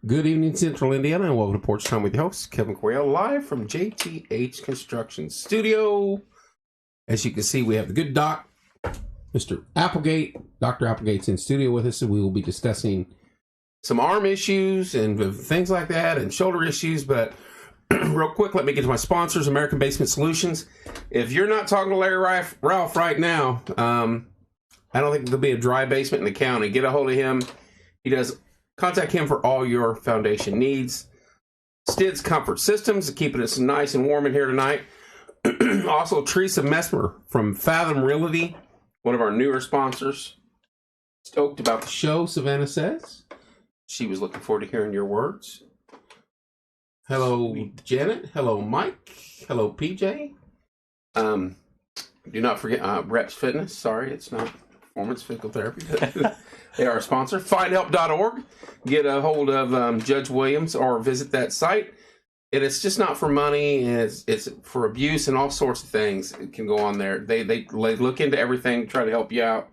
Good evening, Central Indiana, and welcome to Porch Time with your host, Kevin Correa, live from JTH Construction Studio. As you can see, we have the good doc, Mr. Applegate. Dr. Applegate's in studio with us, and we will be discussing some arm issues and things like that, and shoulder issues. But real quick, let me get to my sponsors, American Basement Solutions. If you're not talking to Larry Ralph right now, I don't think there'll be a dry basement in the county. Get a hold of him. Contact him for all your foundation needs. Stids Comfort Systems, keeping us nice and warm in here tonight. Also, Teresa Messmer from Fathom Realty, one of our newer sponsors. Stoked about the show, Savannah says. She was looking forward to hearing your words. Hello, Janet. Hello, Mike. Hello, PJ. Do not forget Reps Fitness. Sorry, it's not Performance Physical Therapy. They are a sponsor. Findhelp.org. Get a hold of Judge Williams or visit that site. And it's just not for money. It's for abuse and all sorts of things. It can go on there. They look into everything, try to help you out.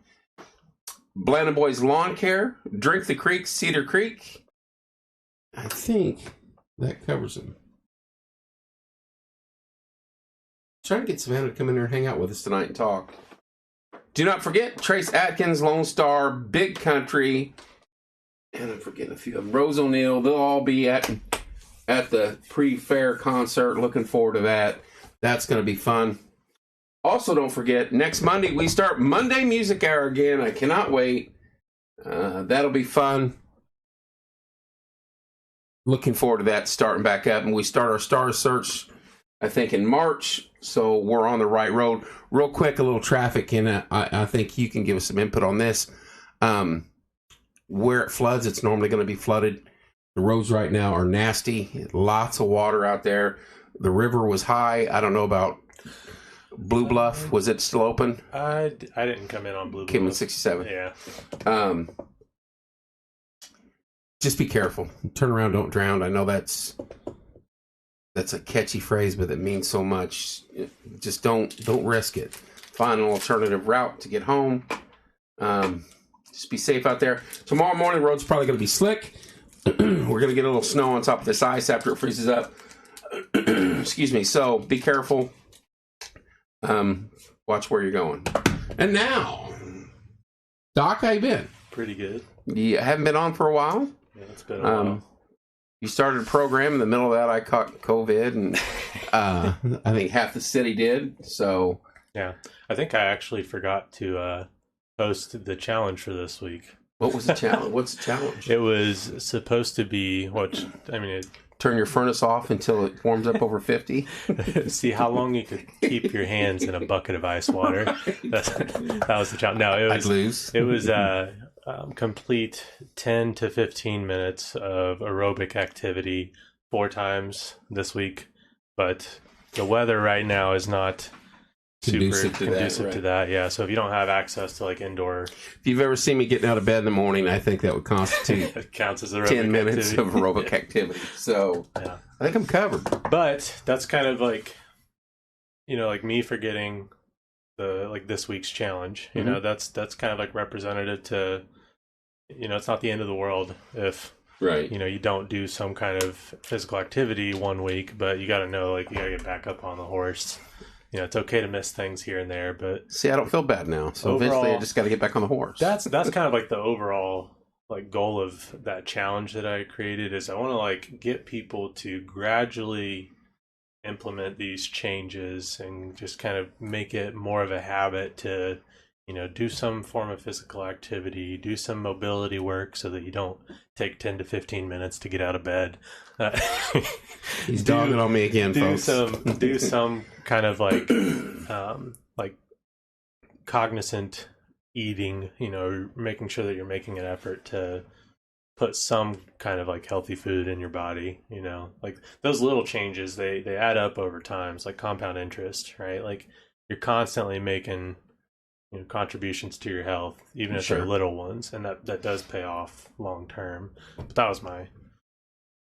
Blandon Boys Lawn Care. Drink the Creek, Cedar Creek. I think that covers them. Trying to get Savannah to come in there and hang out with us tonight and talk. Do not forget Trace Atkins, Lone Star, Big Country, and I'm forgetting a few of them. Rose O'Neill. They'll all be at the pre-fair concert. Looking forward to that. That's going to be fun. Also, don't forget, next Monday, we start Monday Music Hour again. I cannot wait. That'll be fun. Looking forward to that starting back up. And we start our Star Search, I think, in March. So we're on the right road. Real quick, a little traffic, and I think you can give us some input on this. Where it floods, it's normally going to be flooded. The roads right now are nasty. Lots of water out there. The river was high. I don't know about Blue Bluff. Was it still open? I didn't come in on Blue Bluff. Came in 67. Yeah. Just be careful. Turn around, don't drown. I know that's a catchy phrase, but it means so much. Just don't risk it. Find an alternative route to get home. Just be safe out there. Tomorrow morning, the road's probably going to be slick. We're going to get a little snow on top of this ice after it freezes up. Excuse me. So be careful. Watch where you're going. And now, Doc, how you been? Pretty good. You haven't been on for a while? Yeah, it's been a while. You started a program. In the middle of that, I caught COVID, and I think half the city did. So yeah, I think I actually forgot to post the challenge for this week. What was the challenge? What's the challenge? It was supposed to be turn your furnace off until it warms up over 50. See how long you could keep your hands in a bucket of ice water. That was the challenge. No, I'd lose. It was complete 10 to 15 minutes of aerobic activity 4 times this week. But the weather right now is not conducive to that. Yeah, so if you don't have access to like indoor, if you've ever seen me getting out of bed in the morning, I think that would constitute it counts as aerobic 10 minutes activity. of aerobic activity. So yeah. I think I'm covered. But that's kind of like, like me forgetting this week's challenge. You know, that's kind of like representative to, it's not the end of the world if right. You don't do some kind of physical activity one week, but you got to know, you got to get back up on the horse. It's okay to miss things here and there, but see, I don't feel bad now. So overall, eventually I just got to get back on the horse. That's kind of like the overall goal of that challenge that I created is I want to get people to gradually implement these changes and just kind of make it more of a habit to, do some form of physical activity, do some mobility work so that you don't take 10 to 15 minutes to get out of bed. He's dogging on me again, folks. Do some kind of cognizant eating, making sure that you're making an effort to put some kind of healthy food in your body, those little changes, they add up over time. It's like compound interest, right? You're constantly making contributions to your health, even if they're little ones, and that does pay off long term. But that was my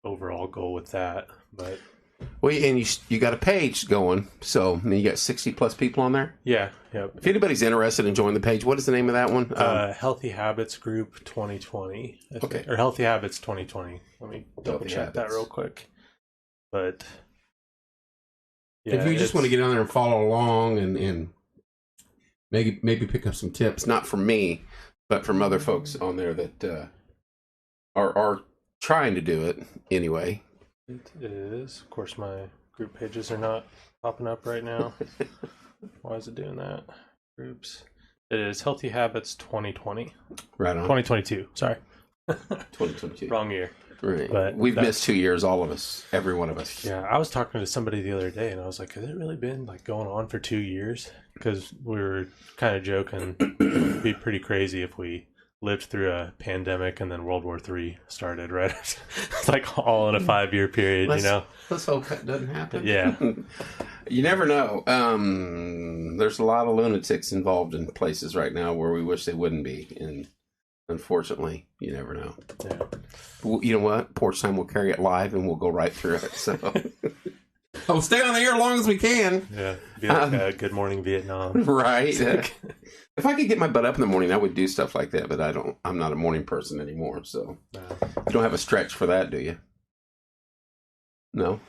overall goal with that. But Well, and you got a page going, so I mean, you got 60+ people on there. Yeah, yep. If anybody's interested in joining the page, what is the name of that one? Healthy Habits Group 2020. Okay. Or Healthy Habits 2020. Let me double check that real quick. But yeah, if you just want to get on there and follow along and maybe pick up some tips, not from me, but from other folks on there that are trying to do it anyway. It is. Of course, my group pages are not popping up right now. Why is it doing that? Groups. It is Healthy Habits 2020. Right on. 2022. Sorry. 2022. Wrong year. Right. But we've missed 2 years, all of us, every one of us. Yeah, I was talking to somebody the other day, and I was like, has it really been like going on for 2 years? Because we were kind of joking. It'd be pretty crazy if we lived through a pandemic and then World War III started, right? It's like all in a 5-year period, you know? Let's hope that doesn't happen. Yeah. You never know. There's a lot of lunatics involved in places right now where we wish they wouldn't be. And unfortunately, you never know. Yeah. Well, you know what? Porch Time will carry it live and we'll go right through it. So we'll stay on the air as long as we can. Yeah. Be like Good Morning Vietnam. Right. If I could get my butt up in the morning, I would do stuff like that, but I'm not a morning person anymore. So you don't have a stretch for that, do you? No.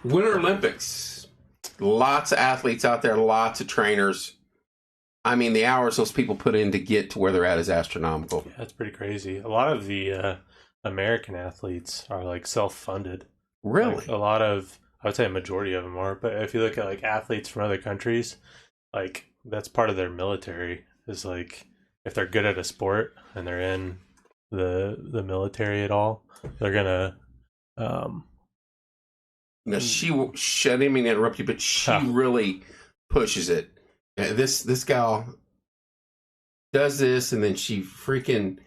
Winter Olympics. Lots of athletes out there, lots of trainers. I mean, the hours those people put in to get to where they're at is astronomical. Yeah, that's pretty crazy. A lot of the American athletes are like self-funded. Really? Like, I would say a majority of them are. But if you look at like athletes from other countries, like that's part of their military. Is like if they're good at a sport and they're in the military at all, they're gonna. Now I didn't mean to interrupt you, but she really pushes it. This gal does this, and then she freaking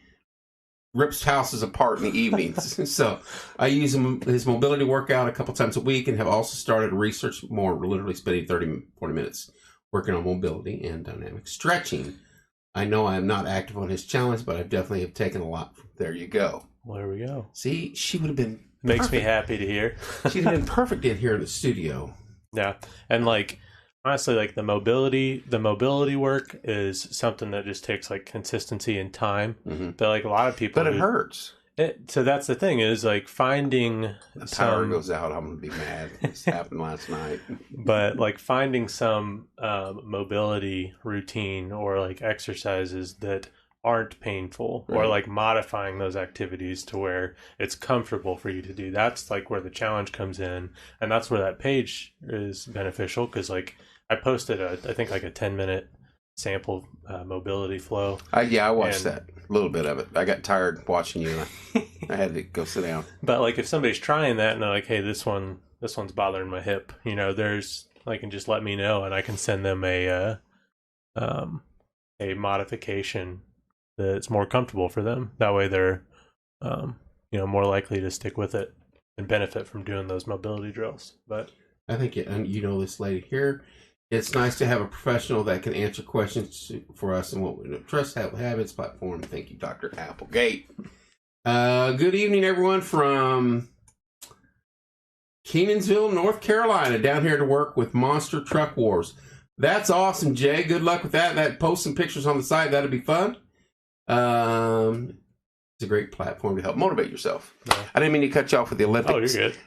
rips houses apart in the evenings. So I use his mobility workout a couple times a week, and have also started to research more, literally spending 40 minutes working on mobility and dynamic stretching. I know I am not active on his challenge, but I definitely have taken a lot. There you go. Well, there we go. See, she would have been Makes me happy to hear. She'd have been perfect in here in the studio. Yeah. And like honestly, like the mobility work is something that just takes like consistency and time. Mm-hmm. But like a lot of people, but it hurts. So that's the thing is like finding the power goes out. I'm gonna be mad. This happened last night. But like finding some mobility routine or like exercises that aren't painful, right, or like modifying those activities to where it's comfortable for you to do. That's like where the challenge comes in, and that's where that page is beneficial because like I posted I think like a 10-minute sample mobility flow. I watched that, a little bit of it. I got tired watching you. I had to go sit down. But like if somebody's trying that and they're like, hey, this one's bothering my hip, you know, there's like, and just let me know and I can send them a modification that's more comfortable for them. That way they're more likely to stick with it and benefit from doing those mobility drills. But I think this lady here, it's nice to have a professional that can answer questions for us and what we trust habits platform. Thank you, Dr. Applegate. Good evening, everyone from Kenansville, North Carolina, down here to work with Monster Truck Wars. That's awesome, Jay. Good luck with that. Post some pictures on the site. That'll be fun. It's a great platform to help motivate yourself. No. I didn't mean to cut you off with the Olympics. Oh, you're good.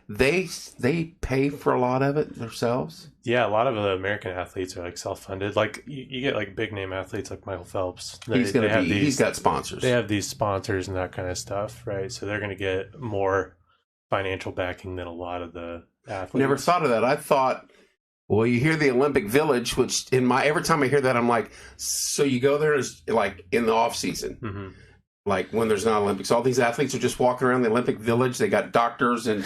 They pay for a lot of it themselves. Yeah, a lot of the American athletes are like self-funded. Like you get like big name athletes like Michael Phelps. He's got sponsors. They have these sponsors and that kind of stuff, right? So they're going to get more financial backing than a lot of the athletes. Never thought of that. I thought, well, you hear the Olympic Village, which every time I hear that, I'm like, so you go there as like in the off season. Mm-hmm. Like when there's not Olympics, all these athletes are just walking around the Olympic Village. They got doctors and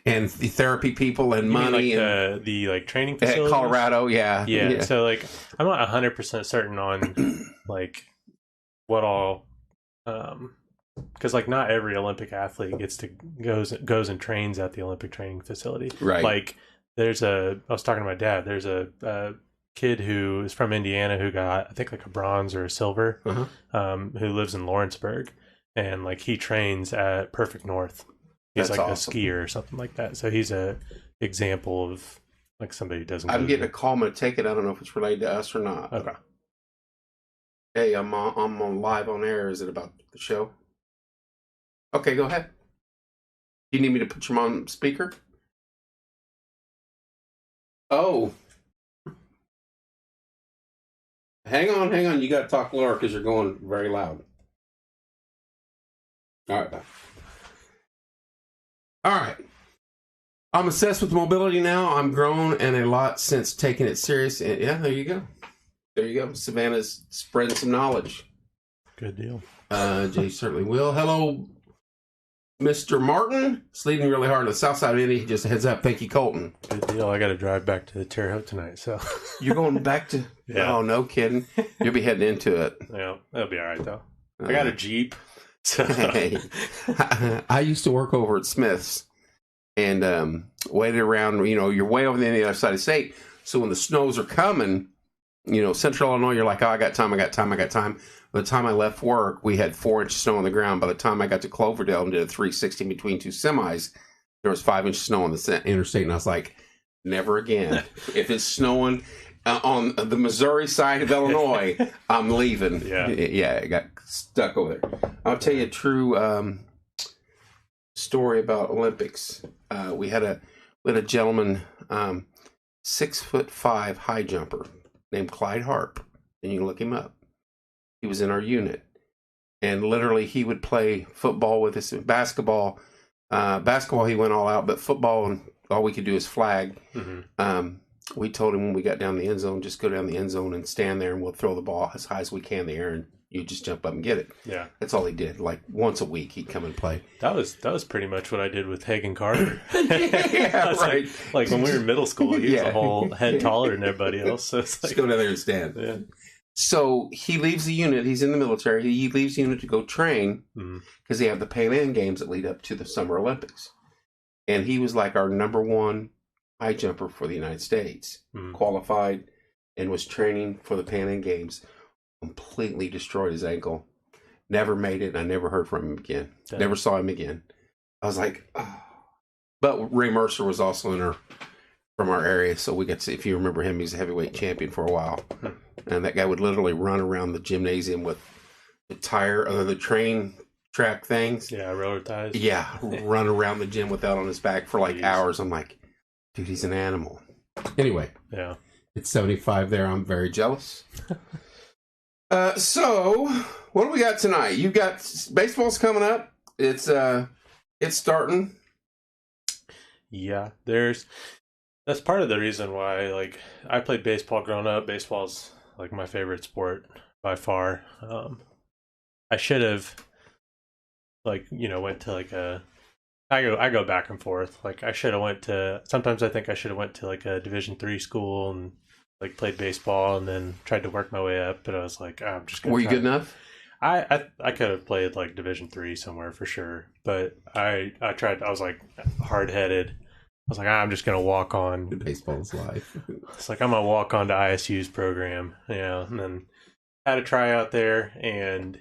the therapy people and money, like the like training facilities at Colorado. Yeah. So like, I'm not 100% certain on like what all, because like not every Olympic athlete goes and trains at the Olympic training facility. Right. Like I was talking to my dad. There's a kid who is from Indiana who got, I think, like a bronze or a silver, who lives in Lawrenceburg, and like he trains at Perfect North, He's That's like awesome. a skier or something like that. So he's a example of like somebody who doesn't. I'm getting a call. I'm going to take it. I don't know if it's related to us or not. Okay. Hey, I'm on live on air. Is it about the show? Okay, go ahead. You need me to put you on speaker? Oh. Hang on. You got to talk lower because you're going very loud. All right, bye. All right. I'm obsessed with mobility now. I'm grown and a lot since taking it serious. And yeah, there you go. There you go. Savannah's spreading some knowledge. Good deal. Jay certainly will. Hello, Mr. Martin. Sleeping really hard on the south side of Indy. Just a heads up. Thank you, Colton. Good deal. I got to drive back to Terre Haute tonight. So You're going back to... Yeah. Oh, no kidding. You'll be heading into it. yeah, that'll be all right though. I got a Jeep. So Hey, I used to work over at Smith's and waited around, you're way over the other side of the state. So when the snows are coming, Central Illinois, you're like, oh, I got time. By the time I left work, we had 4 inches snow on the ground. By the time I got to Cloverdale and did a 360 between 2 semis, there was 5 inches snow on the interstate. And I was like, never again. If it's snowing on the Missouri side of Illinois, I'm leaving. Yeah, I got stuck over there. I'll tell you a true story about Olympics. We had a gentleman, 6'5" high jumper named Clyde Harp, and you can look him up. He was in our unit, and literally he would play football with us. Basketball, he went all out, but football, and all we could do is flag. Mm-hmm. We told him when we got down the end zone, just go down the end zone and stand there, and we'll throw the ball as high as we can in the air, and you just jump up and get it. Yeah, that's all he did. Like once a week, he'd come and play. That was pretty much what I did with Hagen Carter. Yeah, right. Like when we were in middle school, he was a whole head taller than everybody else. So it's like, just go down there and stand. Yeah. So he leaves the unit. He's in the military. He leaves the unit to go train because they have the Pan Am Games that lead up to the Summer Olympics. And he was like our number one high jumper for the United States. Qualified and was training for the Pan Am Games. Completely destroyed his ankle. Never made it. And I never heard from him again. Damn. Never saw him again. I was like, oh. But Ray Mercer was also from our area. So we got to see, if you remember him, he's a heavyweight champion for a while. And that guy would literally run around the gymnasium with the train track things. Yeah, railroad ties. Yeah, run around the gym with that on his back for like hours. I'm like, dude, he's an animal. Anyway, yeah, it's 75 there. I'm very jealous. So, what do we got tonight? You've got baseball's coming up. It's starting. Yeah, that's part of the reason why, like, I played baseball growing up. Baseball's like my favorite sport by far. I should have, like, went to like I go back and forth. Like sometimes I think I should have went to like a Division III school and like played baseball and then tried to work my way up. But I was like, I'm just gonna. Were you good enough? I could have played like Division III somewhere for sure. But I tried. I was like hard headed. I was like, I'm just going to walk on. Baseball's life. It's like, I'm going to walk on to ISU's program, and then had a tryout there, and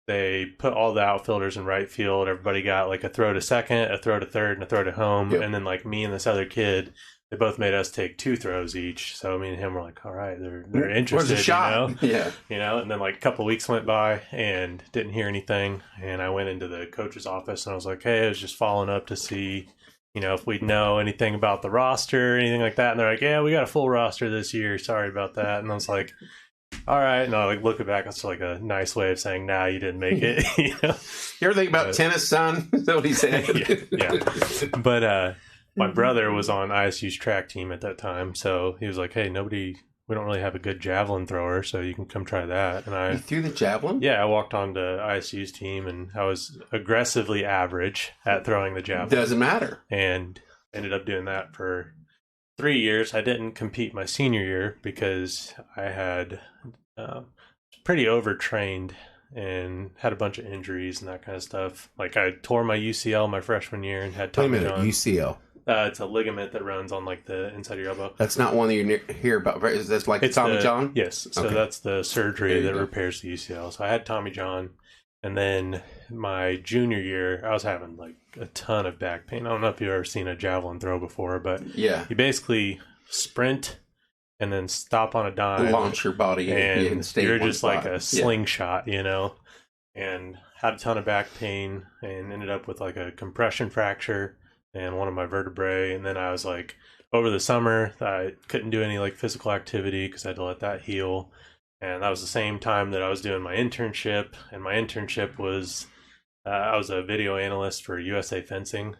they put all the outfielders in right field. Everybody got like a throw to second, a throw to third, and a throw to home. Yep. And then like me and this other kid, they both made us take 2 throws each. So me and him were like, all right, they're interested. Where's the shot? Yeah. And then like a couple of weeks went by and didn't hear anything. And I went into the coach's office and I was like, hey, I was just following up to see, if we'd know anything about the roster or anything like that. And they're like, yeah, we got a full roster this year. Sorry about that. And I was like, all right. And I like looking back, that's like a nice way of saying, nah, you didn't make it. You ever think about tennis, son? Is that what he said? Yeah. But my brother was on ISU's track team at that time. So he was like, hey, we don't really have a good javelin thrower, so you can come try that. And you threw the javelin? Yeah, I walked on to ISU's team, and I was aggressively average at throwing the javelin. Doesn't matter. And ended up doing that for 3 years. I didn't compete my senior year because I had pretty overtrained and had a bunch of injuries and that kind of stuff. Like I tore my UCL my freshman year and had Tommy John. UCL? It's a ligament that runs on like the inside of your elbow. That's not one that you hear about, right? Is that like Tommy John? Yes. So that's the surgery that repairs the UCL. So I had Tommy John, And then my junior year, I was having like a ton of back pain. I don't know if you've ever seen a javelin throw before, but yeah, you basically sprint and then stop on a dime, launch your body, and stay you're in one just like spot. a slingshot, you know. And had a ton of back pain, and ended up with like a compression fracture and one of my vertebrae. And then I was like, over the summer, I couldn't do any like physical activity because I had to let that heal. And that was the same time that I was doing my internship, and my internship was I was a video analyst for USA Fencing,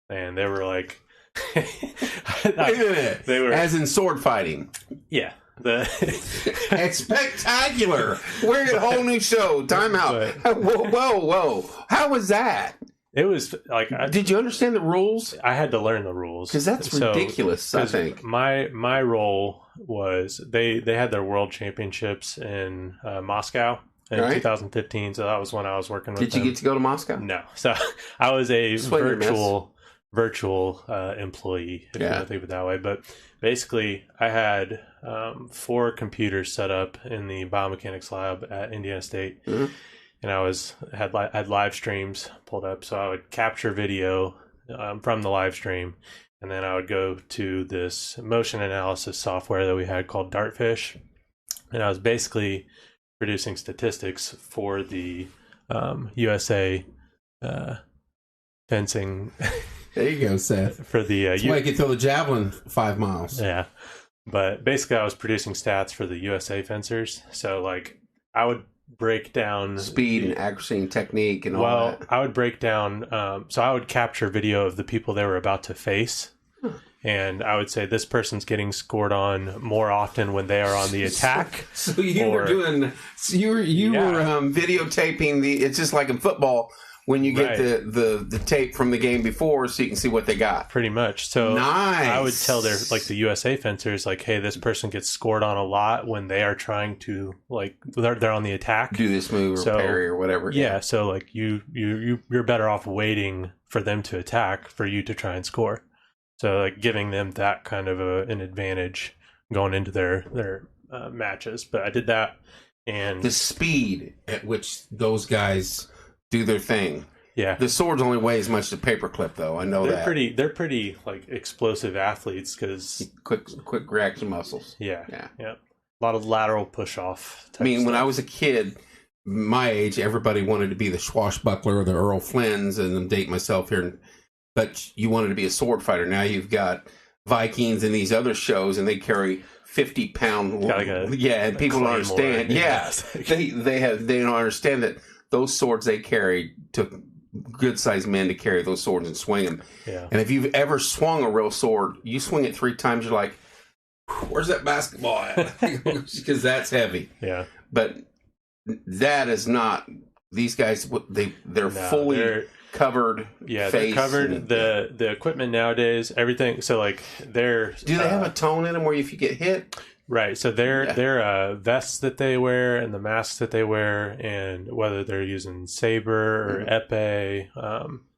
and they were like, Wait a minute. They were, as in sword fighting. yeah. It's spectacular. We're at a whole new show. Time out. Whoa. How was that? It was like, did you understand the rules? I had to learn the rules because that's ridiculous. I think my role was they had their world championships in Moscow in 2015. So that was when I was working with them. Did you get to go to Moscow? No. So I was a virtual employee, if you want to think of it that way. But basically, I had 4 computers set up in the biomechanics lab at Indiana State. Mm-hmm. And I had live streams pulled up, so I would capture video from the live stream, and then I would go to this motion analysis software that we had called Dartfish, and I was basically producing statistics for the USA fencing. There you go, Seth. For the that's why I could throw the javelin 5 miles. Yeah, but basically I was producing stats for the USA fencers, so like I would break down speed and accuracy and technique and all that. I would break down so I would capture video of the people they were about to face, and I would say this person's getting scored on more often when they are on the attack. So you were videotaping it's just like in football when you get the tape from the game before, so you can see what they got. Pretty much. So nice. I would tell the USA fencers, like, hey, this person gets scored on a lot when they are trying to, like, they're on the attack. Do this move or parry or whatever. Yeah. So like you're better off waiting for them to attack for you to try and score. So like giving them that kind of an advantage going into their matches. But I did that, and the speed at which those guys do their thing. Yeah, the swords only weigh as much as a paperclip, though. I know they're pretty like explosive athletes because quick reaction muscles. Yeah. A lot of lateral push off. I mean, when I was a kid, my age, everybody wanted to be the swashbuckler or the Earl Flynn's, and I'm dating myself here. But you wanted to be a sword fighter. Now you've got Vikings and these other shows, and they carry 50-pound. And people don't understand. Yeah, they don't understand that. Those swords they carry took good-sized men to carry those swords and swing them. Yeah. And if you've ever swung a real sword, you swing it 3 times, you're like, where's that basketball at? Because that's heavy. Yeah. But that is not... These guys, they're fully covered. Yeah, they're covered. The equipment nowadays, everything... So, like, they're... Do they have a tone in them where if you get hit... Right, so their vests that they wear and the masks that they wear, and whether they're using saber or epee,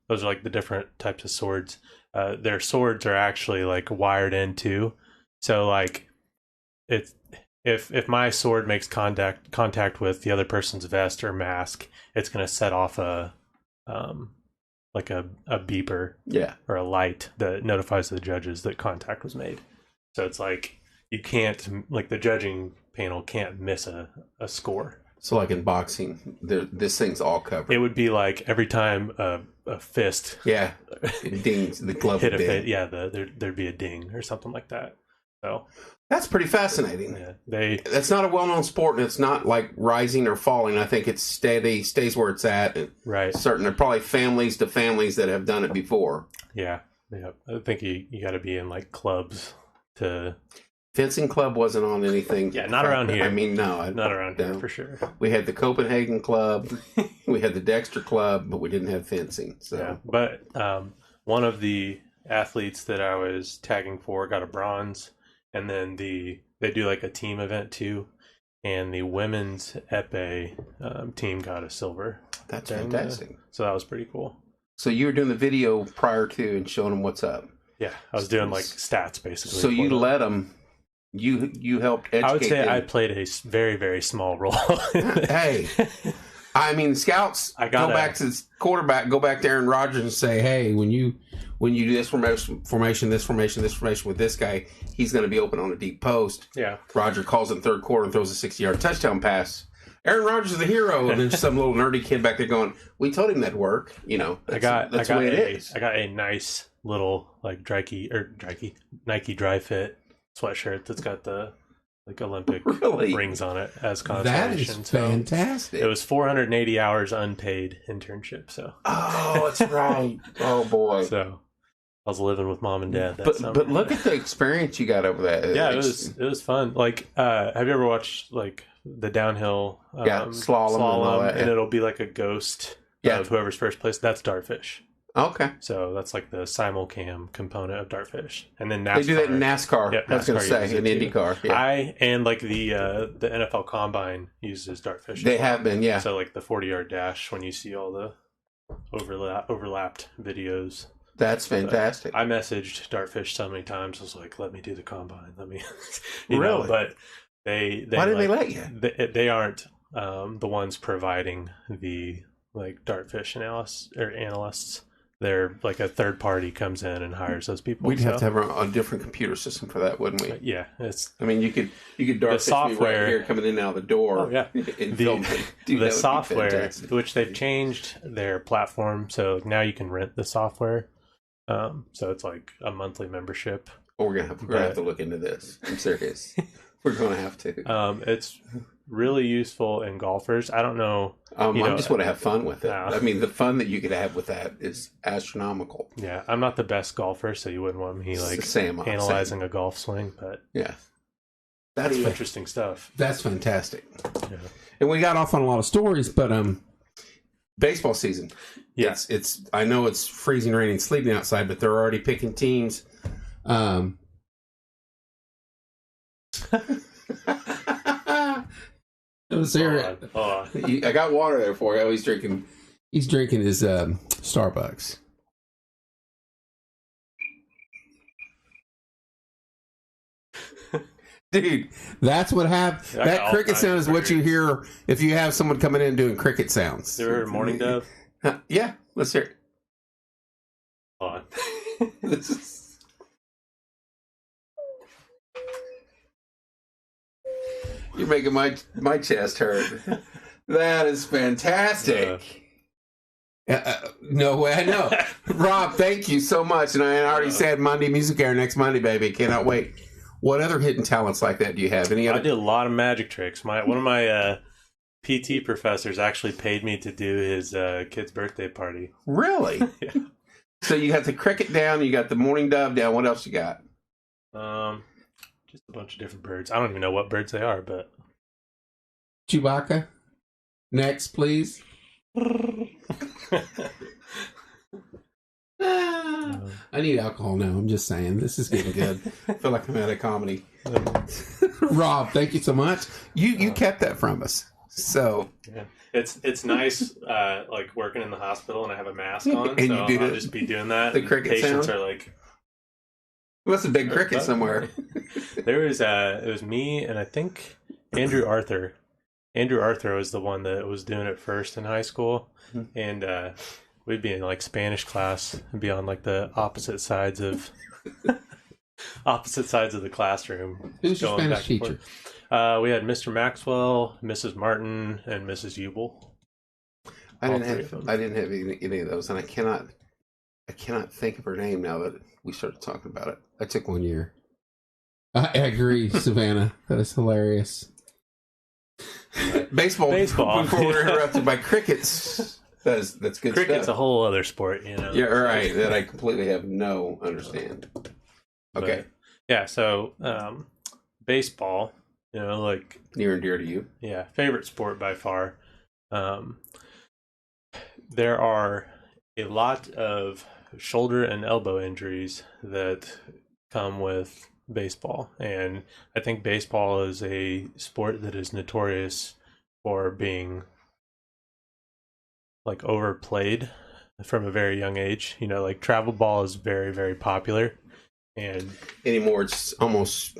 those are like the different types of swords. Their swords are actually like wired in too. So like, if my sword makes contact with the other person's vest or mask, it's going to set off a beeper, or a light that notifies the judges that contact was made. So it's like, you can't, like, the judging panel can't miss a score. So like in boxing, this thing's all covered. It would be like every time a fist it dings, the glove hit would a ding. fit, there'd be a ding or something like that. So that's pretty fascinating. Yeah, that's not a well-known sport, and it's not like rising or falling. I think it's steady, stays where it's at. Right. Certain, there are probably families that have done it before. Yeah. I think you got to be in like clubs to... Fencing club wasn't on anything. Yeah, not around here. I mean, no. Not around here, for sure. We had the Copenhagen Club. We had the Dexter Club, but we didn't have fencing. So. Yeah, but one of the athletes that I was tagging for got a bronze, and then they do like a team event too, and the women's epee team got a silver. That's fantastic. So that was pretty cool. So you were doing the video prior to and showing them what's up. Yeah, I was doing like stats basically. So you let them... You helped educate I would say them. I played a very, very small role. Hey, I mean, scouts go back to the quarterback, go back to Aaron Rodgers and say, hey, when you do this formation with this guy, he's going to be open on a deep post. Yeah. Roger calls in third quarter and throws a 60-yard touchdown pass. Aaron Rodgers is the hero, and there's some little nerdy kid back there going, we told him that'd work. You know, that's the way it is. I got a nice little like Nike dry fit sweatshirt that's got the like Olympic rings on it as consolation. That is fantastic. It was 480 hours unpaid internship. So that's right. Oh boy. So I was living with mom and dad. But look at the experience you got over that. Yeah, it was fun. Like, have you ever watched like the downhill slalom and all that? And it'll be like a ghost of whoever's first place. That's dartfish. Okay. So that's like the simulcam component of dartfish. And then NASCAR. They do that in NASCAR. Yep, I was going to say, in IndyCar. Yeah. And like the NFL Combine uses dartfish. They have been, yeah. So like the 40-yard dash, when you see all the overlapped videos. That's fantastic. I messaged dartfish so many times. I was like, let me do the Combine. Let me. Really? But they why didn't they let you? They aren't the ones providing the like dartfish analysts. They're like a third party comes in and hires those people. We'd have to have a different computer system for that, wouldn't we? Yeah, it's. I mean, you could dartfish software right here coming in and out the door. Oh yeah, the software, which they've changed their platform, so now you can rent the software. So it's like a monthly membership. Oh, we're gonna have to look into this. I'm serious. We're gonna have to. It's really useful in golfers. I don't know. I just want to have fun with it. I mean, the fun that you could have with that is astronomical. Yeah, I'm not the best golfer, so you wouldn't want me like analyzing a golf swing, but yeah, that's interesting stuff. That's fantastic. Yeah. And we got off on a lot of stories, but baseball season. Yeah, it's. I know it's freezing, raining, sleeping outside, but they're already picking teams. I got water there for you. Oh, he's drinking his Starbucks. Dude, that's what happens. That cricket sound is what you hear if you have someone coming in doing cricket sounds. You ever heard Morning Dove? Yeah, let's hear it. Hold on. This is... You're making my chest hurt. That is fantastic. No way, I know. Rob, thank you so much. And I already said Monday Music Air next Monday, baby. Cannot wait. What other hidden talents like that do you have? Any other? I did a lot of magic tricks. One of my PT professors actually paid me to do his kid's birthday party. Really? Yeah. So you got the cricket down, you got the Morning Dove down. What else you got? Just a bunch of different birds. I don't even know what birds they are, but Chewbacca. Next, please. I need alcohol now. I'm just saying. This is getting good. I feel like I'm at a comedy. Rob, thank you so much. You kept that from us. So yeah. It's nice like working in the hospital and I have a mask on. And so I'll just be doing that. The cricket patients sound? are like, what's a big cricket somewhere? There was it was me and I think Andrew Arthur. Andrew Arthur was the one that was doing it first in high school, and we'd be in like Spanish class and be on like the opposite sides of the classroom. Who's your Spanish teacher? We had Mr. Maxwell, Mrs. Martin, and Mrs. Ubel. I didn't have any of those, and I cannot think of her name now that we started talking about it. I took 1 year. I agree, Savannah. That is hilarious. Baseball. Before we're interrupted by crickets. That's good stuff. Cricket's a whole other sport, you know. Yeah, right. That I completely have no understand. Okay. But, yeah, so baseball, you know, like near and dear to you. Yeah, favorite sport by far. There are a lot of shoulder and elbow injuries that come with baseball, and I think baseball is a sport that is notorious for being like overplayed from a very young age. You know, like travel ball is very, very popular, and anymore it's almost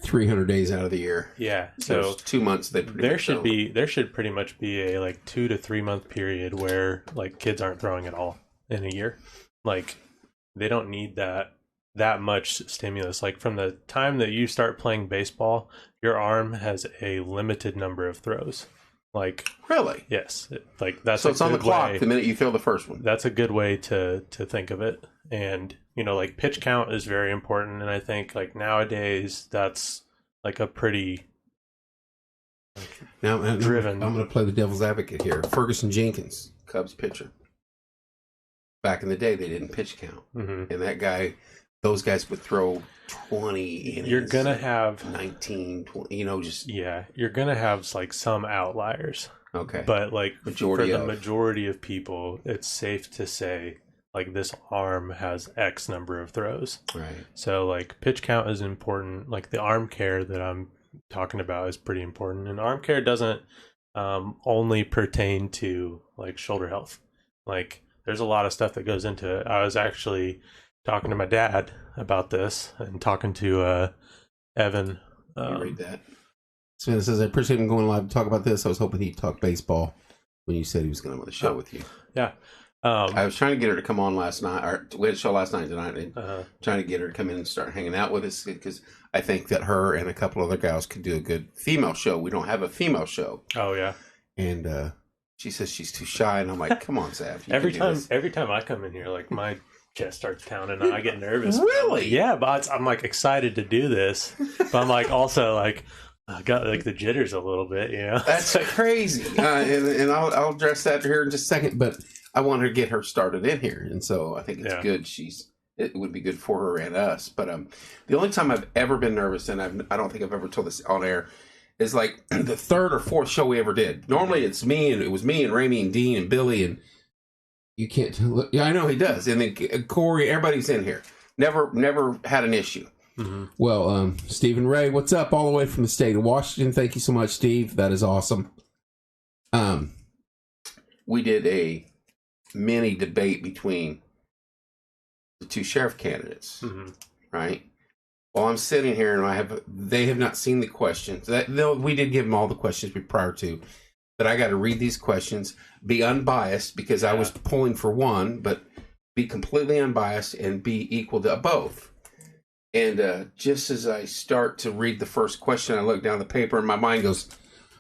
300 days out of the year. Yeah. So So 2 months they there should pretty much be a like 2 to 3 month period where like kids aren't throwing at all in a year. Like they don't need that much stimulus. Like from the time that you start playing baseball, your arm has a limited number of throws. Like Really? yes, like that's So a it's on the good clock way. the minute you throw the first one. That's a good way to think of it. And you know, like pitch count is very important, and I think like nowadays that's like a pretty Now driven. I'm going to play the devil's advocate here. Ferguson Jenkins, Cubs pitcher. Back in the day, they didn't pitch count, Mhm. and those guys would throw 20 innings. You're gonna have 19, 20, just you're gonna have like some outliers, okay. but like Majority for the of. majority of people, it's safe to say like this arm has X number of throws. Right. So like pitch count is important. Like the arm care that I'm talking about is pretty important, and arm care doesn't only pertain to like shoulder health. Like there's a lot of stuff that goes into it. I was actually talking to my dad about this and talking to Evan. You read that. Savannah says, I appreciate him going live to talk about this. I was hoping he'd talk baseball when you said he was going to on the show with you. Yeah. I was trying to get her to come on last night. Or we had a show last night tonight. And Uh-huh. trying to get her to come in and start hanging out with us because I think that her and a couple other gals could do a good female show. We don't have a female show. Oh, yeah. And she says she's too shy. And I'm like, come on, Sav. Every time I come in here, like my chest starts pounding and I get nervous. Really? Yeah, but I'm like excited to do this. But I'm like also like I got like the jitters a little bit, you know. That's crazy. And I'll address that here in just a second. But I want her to get her started in here. And so I think it's good. It would be good for her and us. But the only time I've ever been nervous, and I don't think I've ever told this on air, is like the third or fourth show we ever did. Normally it was me and Ramey and Dean and Billy, and you can't look. Yeah, I know he does. And then Corey, everybody's in here. Never had an issue. Mm-hmm. Well, Stephen Ray, what's up? All the way from the state of Washington. Thank you so much, Steve. That is awesome. We did a mini debate between the two sheriff candidates, right? Well, I'm sitting here and they have not seen the questions. We did give them all the questions prior to, but I got to read these questions, be unbiased because I was pulling for one, but be completely unbiased and be equal to both. And just as I start to read the first question, I look down the paper and my mind goes,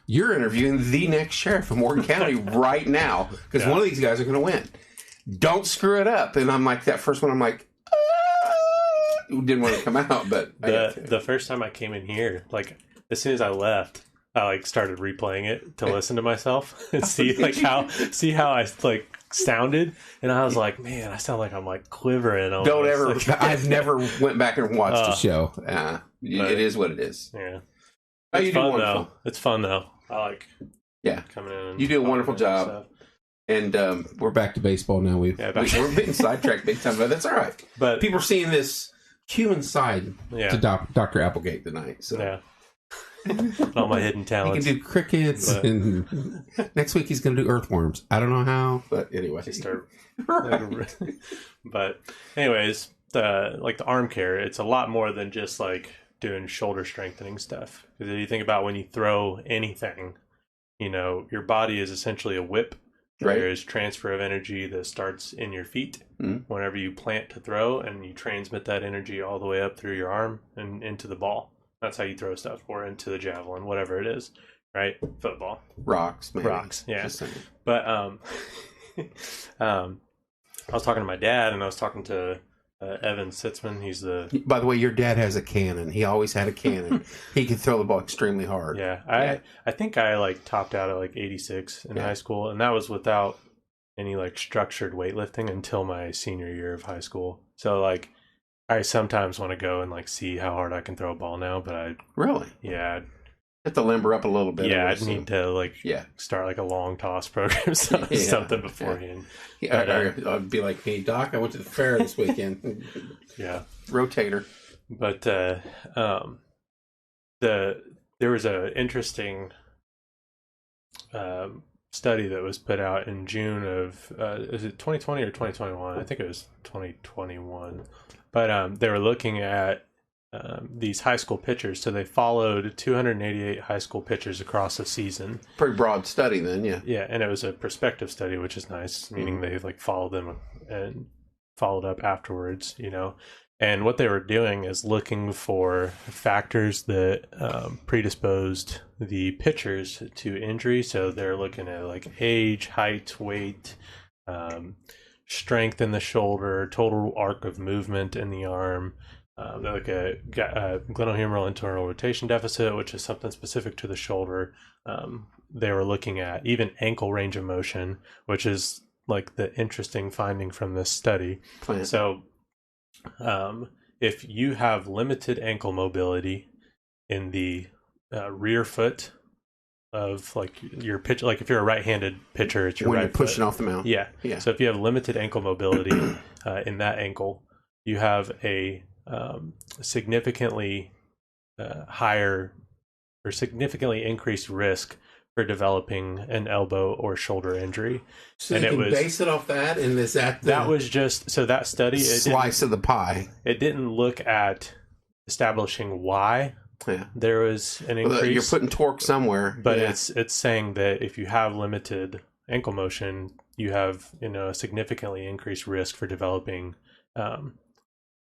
you're interviewing the next sheriff of Morgan County right now because one of these guys are going to win. Don't screw it up. And I'm like, that first one, I'm like, didn't want to come out, but the first time I came in here, like as soon as I left, I like started replaying it to listen to myself and see how I like sounded, and I was like, man, I sound like I'm like quivering. Don't ever. Like, I've never went back and watched the show. It is what it is. Yeah, you do fun wonderful. though. It's fun though. I like coming in. And you do a wonderful job. And we're back to baseball now. We're getting sidetracked big time, but that's all right. But people are seeing this human side to Dr. Applegate tonight. So. All my hidden talents. He can do crickets, and next week he's going to do earthworms. I don't know how, but anyway. But anyways, the arm care, it's a lot more than just like doing shoulder strengthening stuff. Because if you think about when you throw anything, you know, your body is essentially a whip. Right. There is transfer of energy that starts in your feet whenever you plant to throw, and you transmit that energy all the way up through your arm and into the ball. That's how you throw stuff, or into the javelin, whatever it is, right? Football, rocks, maybe. Yeah. But I was talking to my dad, and I was talking to Evan Sitzman. He's By the way, your dad has a cannon. He always had a cannon. He could throw the ball extremely hard. Yeah, I think I like topped out at like 86 in high school, and that was without any like structured weightlifting until my senior year of high school. So like, I sometimes want to go and like see how hard I can throw a ball now, but I have to limber up a little bit. Yeah, I'd need to like start like a long toss program, something beforehand. I'd be like, hey Doc, I went to the fair this weekend. Rotator. But there was a interesting study that was put out in June of is it 2020 or 2021? I think it was 2021. But they were looking at these high school pitchers. So they followed 288 high school pitchers across a season. Pretty broad study then, yeah. Yeah, and it was a prospective study, which is nice, meaning they like followed them and followed up afterwards, you know. And what they were doing is looking for factors that predisposed the pitchers to injury. So they're looking at like age, height, weight, strength in the shoulder, total arc of movement in the arm. They look at glenohumeral internal rotation deficit, which is something specific to the shoulder. They were looking at even ankle range of motion, which is like the interesting finding from this study. Plant. So if you have limited ankle mobility in the rear foot of like your pitch, like if you're a right-handed pitcher, it's your when right you're pushing foot. off the mound. Yeah. Yeah. So if you have limited ankle mobility in that ankle, you have a significantly higher or significantly increased risk for developing an elbow or shoulder injury. So and you it can was base it off that, and is that that was just so that study slice of the pie? It didn't look at establishing why there was an increase. Well, you're putting torque somewhere, but it's saying that if you have limited ankle motion, you have a significantly increased risk for developing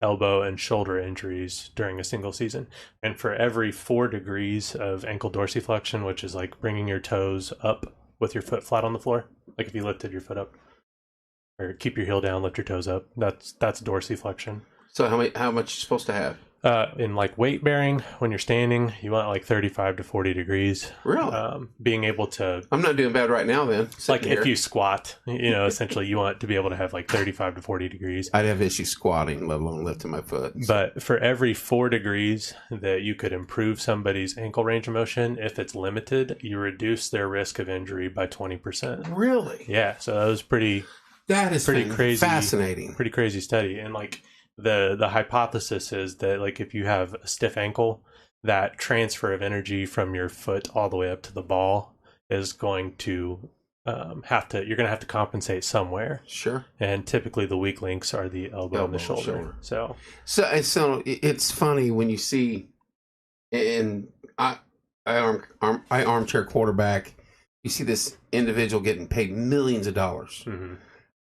elbow and shoulder injuries during a single season. And for every 4 degrees of ankle dorsiflexion, which is like bringing your toes up with your foot flat on the floor, like if you lifted your foot up, or keep your heel down, lift your toes up, that's dorsiflexion. So how much you supposed to have? In like weight bearing, when you're standing, you want like 35 to 40 degrees. Really? Being able to... I'm not doing bad right now then. Like if you squat, essentially you want to be able to have like 35 to 40 degrees. I'd have issues squatting, let alone lifting my foot. So. But for every 4 degrees that you could improve somebody's ankle range of motion, if it's limited, you reduce their risk of injury by 20%. Really? Yeah. So that was pretty crazy. Fascinating. Pretty crazy study. And like, the hypothesis is that like if you have a stiff ankle, that transfer of energy from your foot all the way up to the ball is going to you're going to have to compensate somewhere. Sure. And typically the weak links are the elbow and the shoulder. So it's funny when you see, and I armchair quarterback, you see this individual getting paid millions of dollars. Mm-hmm.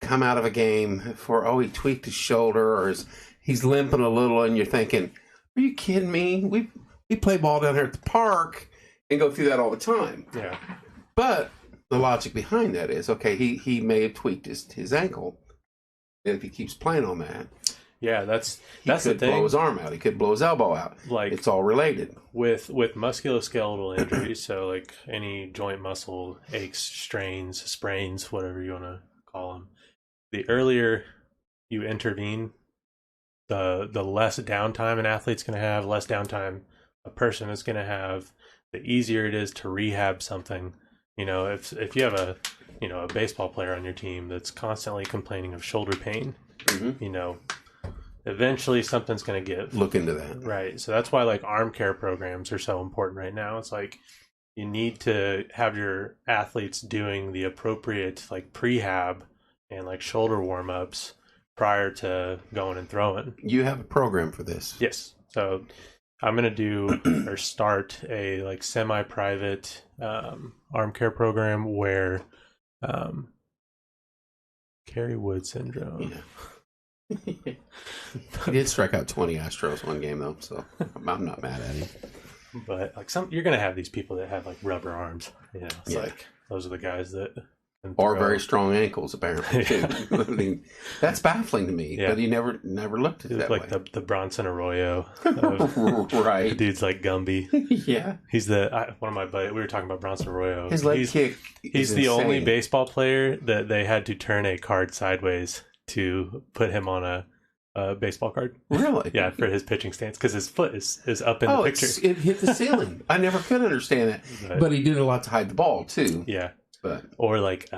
Come out of a game for he tweaked his shoulder or he's limping a little, and you're thinking, are you kidding me? We play ball down here at the park and go through that all the time. Yeah. But the logic behind that is, okay, he may have tweaked his ankle, and if he keeps playing on that, that's the thing. He could blow his arm out. He could blow his elbow out. Like, it's all related with musculoskeletal injuries. So like any joint muscle aches, strains, sprains, whatever you want to call them. The earlier you intervene, the less downtime an athlete's going to have, less downtime a person is going to have, the easier it is to rehab something. If you have a baseball player on your team that's constantly complaining of shoulder pain, eventually something's going to give. Look into that. Right. So that's why like arm care programs are so important right now. It's like you need to have your athletes doing the appropriate like prehab and like shoulder warm-ups prior to going and throwing. You have a program for this? Yes. So I'm going to start a like semi-private arm care program where Kerry Wood syndrome. Yeah. He did strike out 20 Astros one game though, so I'm not mad at him. But like you're going to have these people that have like rubber arms. It's like those are the guys that... Or very strong ankles, apparently. Too. I mean, that's baffling to me. Yeah. But he never looked at it that like way. the Bronson Arroyo, right? The dude's like Gumby. Yeah, he's one of my buddies. We were talking about Bronson Arroyo. His leg kick. He's the only baseball player that they had to turn a card sideways to put him on a baseball card. Really? Yeah, for his pitching stance because his foot is up in the picture. It hit the ceiling. I never could understand that. But he did a lot to hide the ball too. Yeah. But or like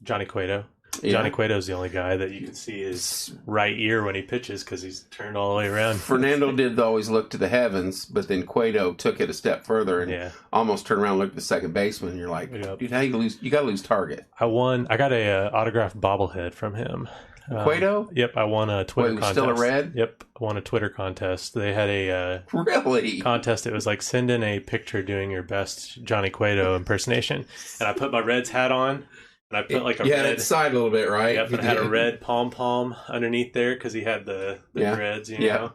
Johnny Cueto. Johnny Cueto's the only guy that you can see his right ear when he pitches because he's turned all the way around. Fernando did always look to the heavens, but then Cueto took it a step further and almost turned around and looked at the second baseman. And you're like, dude, how you lose? You got to lose target. I got a autographed bobblehead from him. Cueto? Yep, I won a Twitter contest. Still a red? Yep, I won a Twitter contest. They had a really contest. It was like send in a picture doing your best Johnny Cueto impersonation, and I put my Reds hat on, and I put like a red it side a little bit, right? Yep, and I had a red pom underneath there because he had the Reds, you know.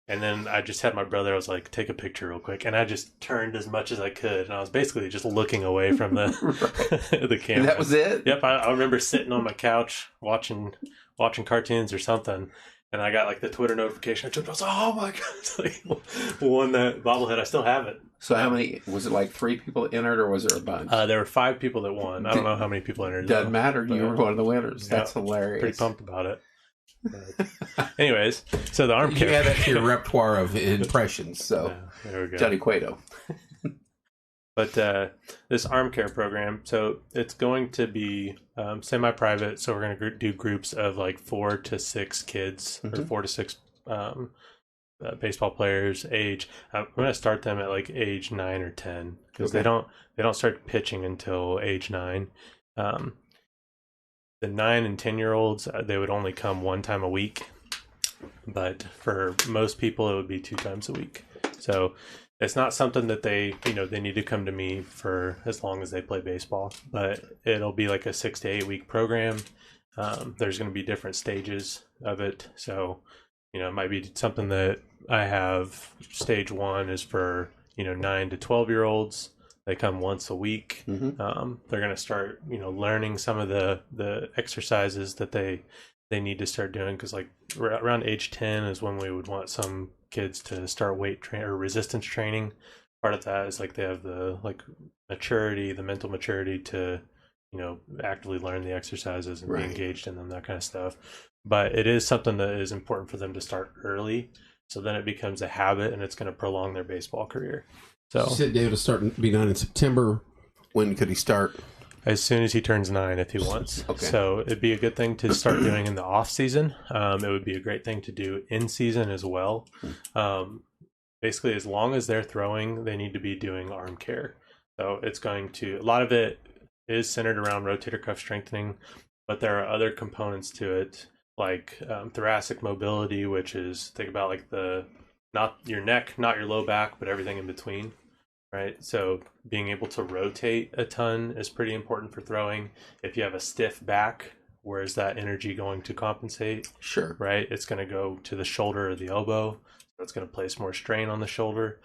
And then I just had my brother. I was like, take a picture real quick, and I just turned as much as I could, and I was basically just looking away from the the camera. And that was it. Yep, I remember sitting on my couch watching cartoons or something, and I got like the Twitter notification. I was like, oh my god, like, won that bobblehead. I still have it. So how many, was it like 3 people that entered, or was there a bunch? There were 5 people that won. I don't know how many people entered. Doesn't matter. You were one of the winners. That's hilarious. Pretty pumped about it. But anyways, so the arm care. You had that to your repertoire of impressions. So there we go. Johnny Cueto. But this arm care program, so it's going to be semi-private. So we're going to do groups of like 4 to 6 kids, or 4 to 6 baseball players. Age. I'm going to start them at like age 9 or 10 because they don't start pitching until age 9. The 9 and 10-year-olds, they would only come 1 time a week, but for most people, it would be 2 times a week. So it's not something that they need to come to me for as long as they play baseball, but it'll be like a 6 to 8 week program. There's going to be different stages of it. So, it might be something that I have. Stage 1 is for, 9 to 12-year-olds. They come once a week. They're going to start, learning some of the exercises that they need to start doing, because like around age 10 is when we would want some kids to start weight or resistance training. Part of that is like they have the maturity, the mental maturity to actively learn the exercises and be engaged in them, that kind of stuff. But it is something that is important for them to start early, so then it becomes a habit and it's going to prolong their baseball career. So you said David will start be done in September. When could he start? As soon as he turns 9, if he wants. Okay. So it'd be a good thing to start doing in the off season. It would be a great thing to do in season as well. Basically, as long as they're throwing, they need to be doing arm care. So it's going to, a lot of it is centered around rotator cuff strengthening, but there are other components to it, like thoracic mobility, which is, think about like not your neck, not your low back, but everything in between. Right, so being able to rotate a ton is pretty important for throwing. If you have a stiff back, where is that energy going to compensate? Sure. Right, it's going to go to the shoulder or the elbow. That's going to place more strain on the shoulder.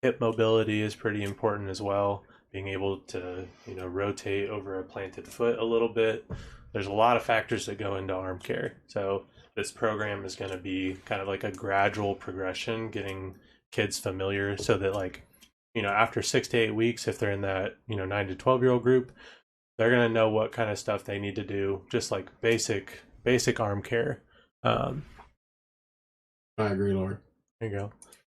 Hip mobility is pretty important as well. Being able to rotate over a planted foot a little bit. There's a lot of factors that go into arm care. So this program is going to be kind of like a gradual progression, getting kids familiar, so that like, after 6 to 8 weeks, if they're in that, 9 to 12-year-old group, they're going to know what kind of stuff they need to do, just like basic arm care. I agree, Lord. There you go.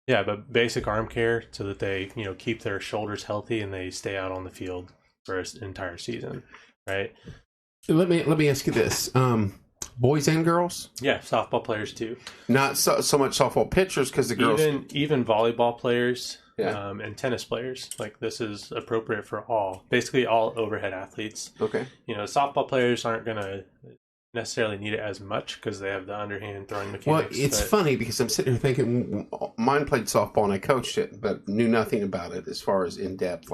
Yeah, but basic arm care so that they, keep their shoulders healthy and they stay out on the field for an entire season, right? Let me ask you this. Boys and girls? Yeah, softball players too. Not so much softball pitchers, because the girls... Even volleyball players. Yeah. And tennis players. Like, this is appropriate for basically all overhead athletes. Okay. Softball players aren't going to necessarily need it as much because they have the underhand throwing mechanics. Well, it's funny because I'm sitting here thinking, mine played softball and I coached it, but knew nothing about it as far as in depth.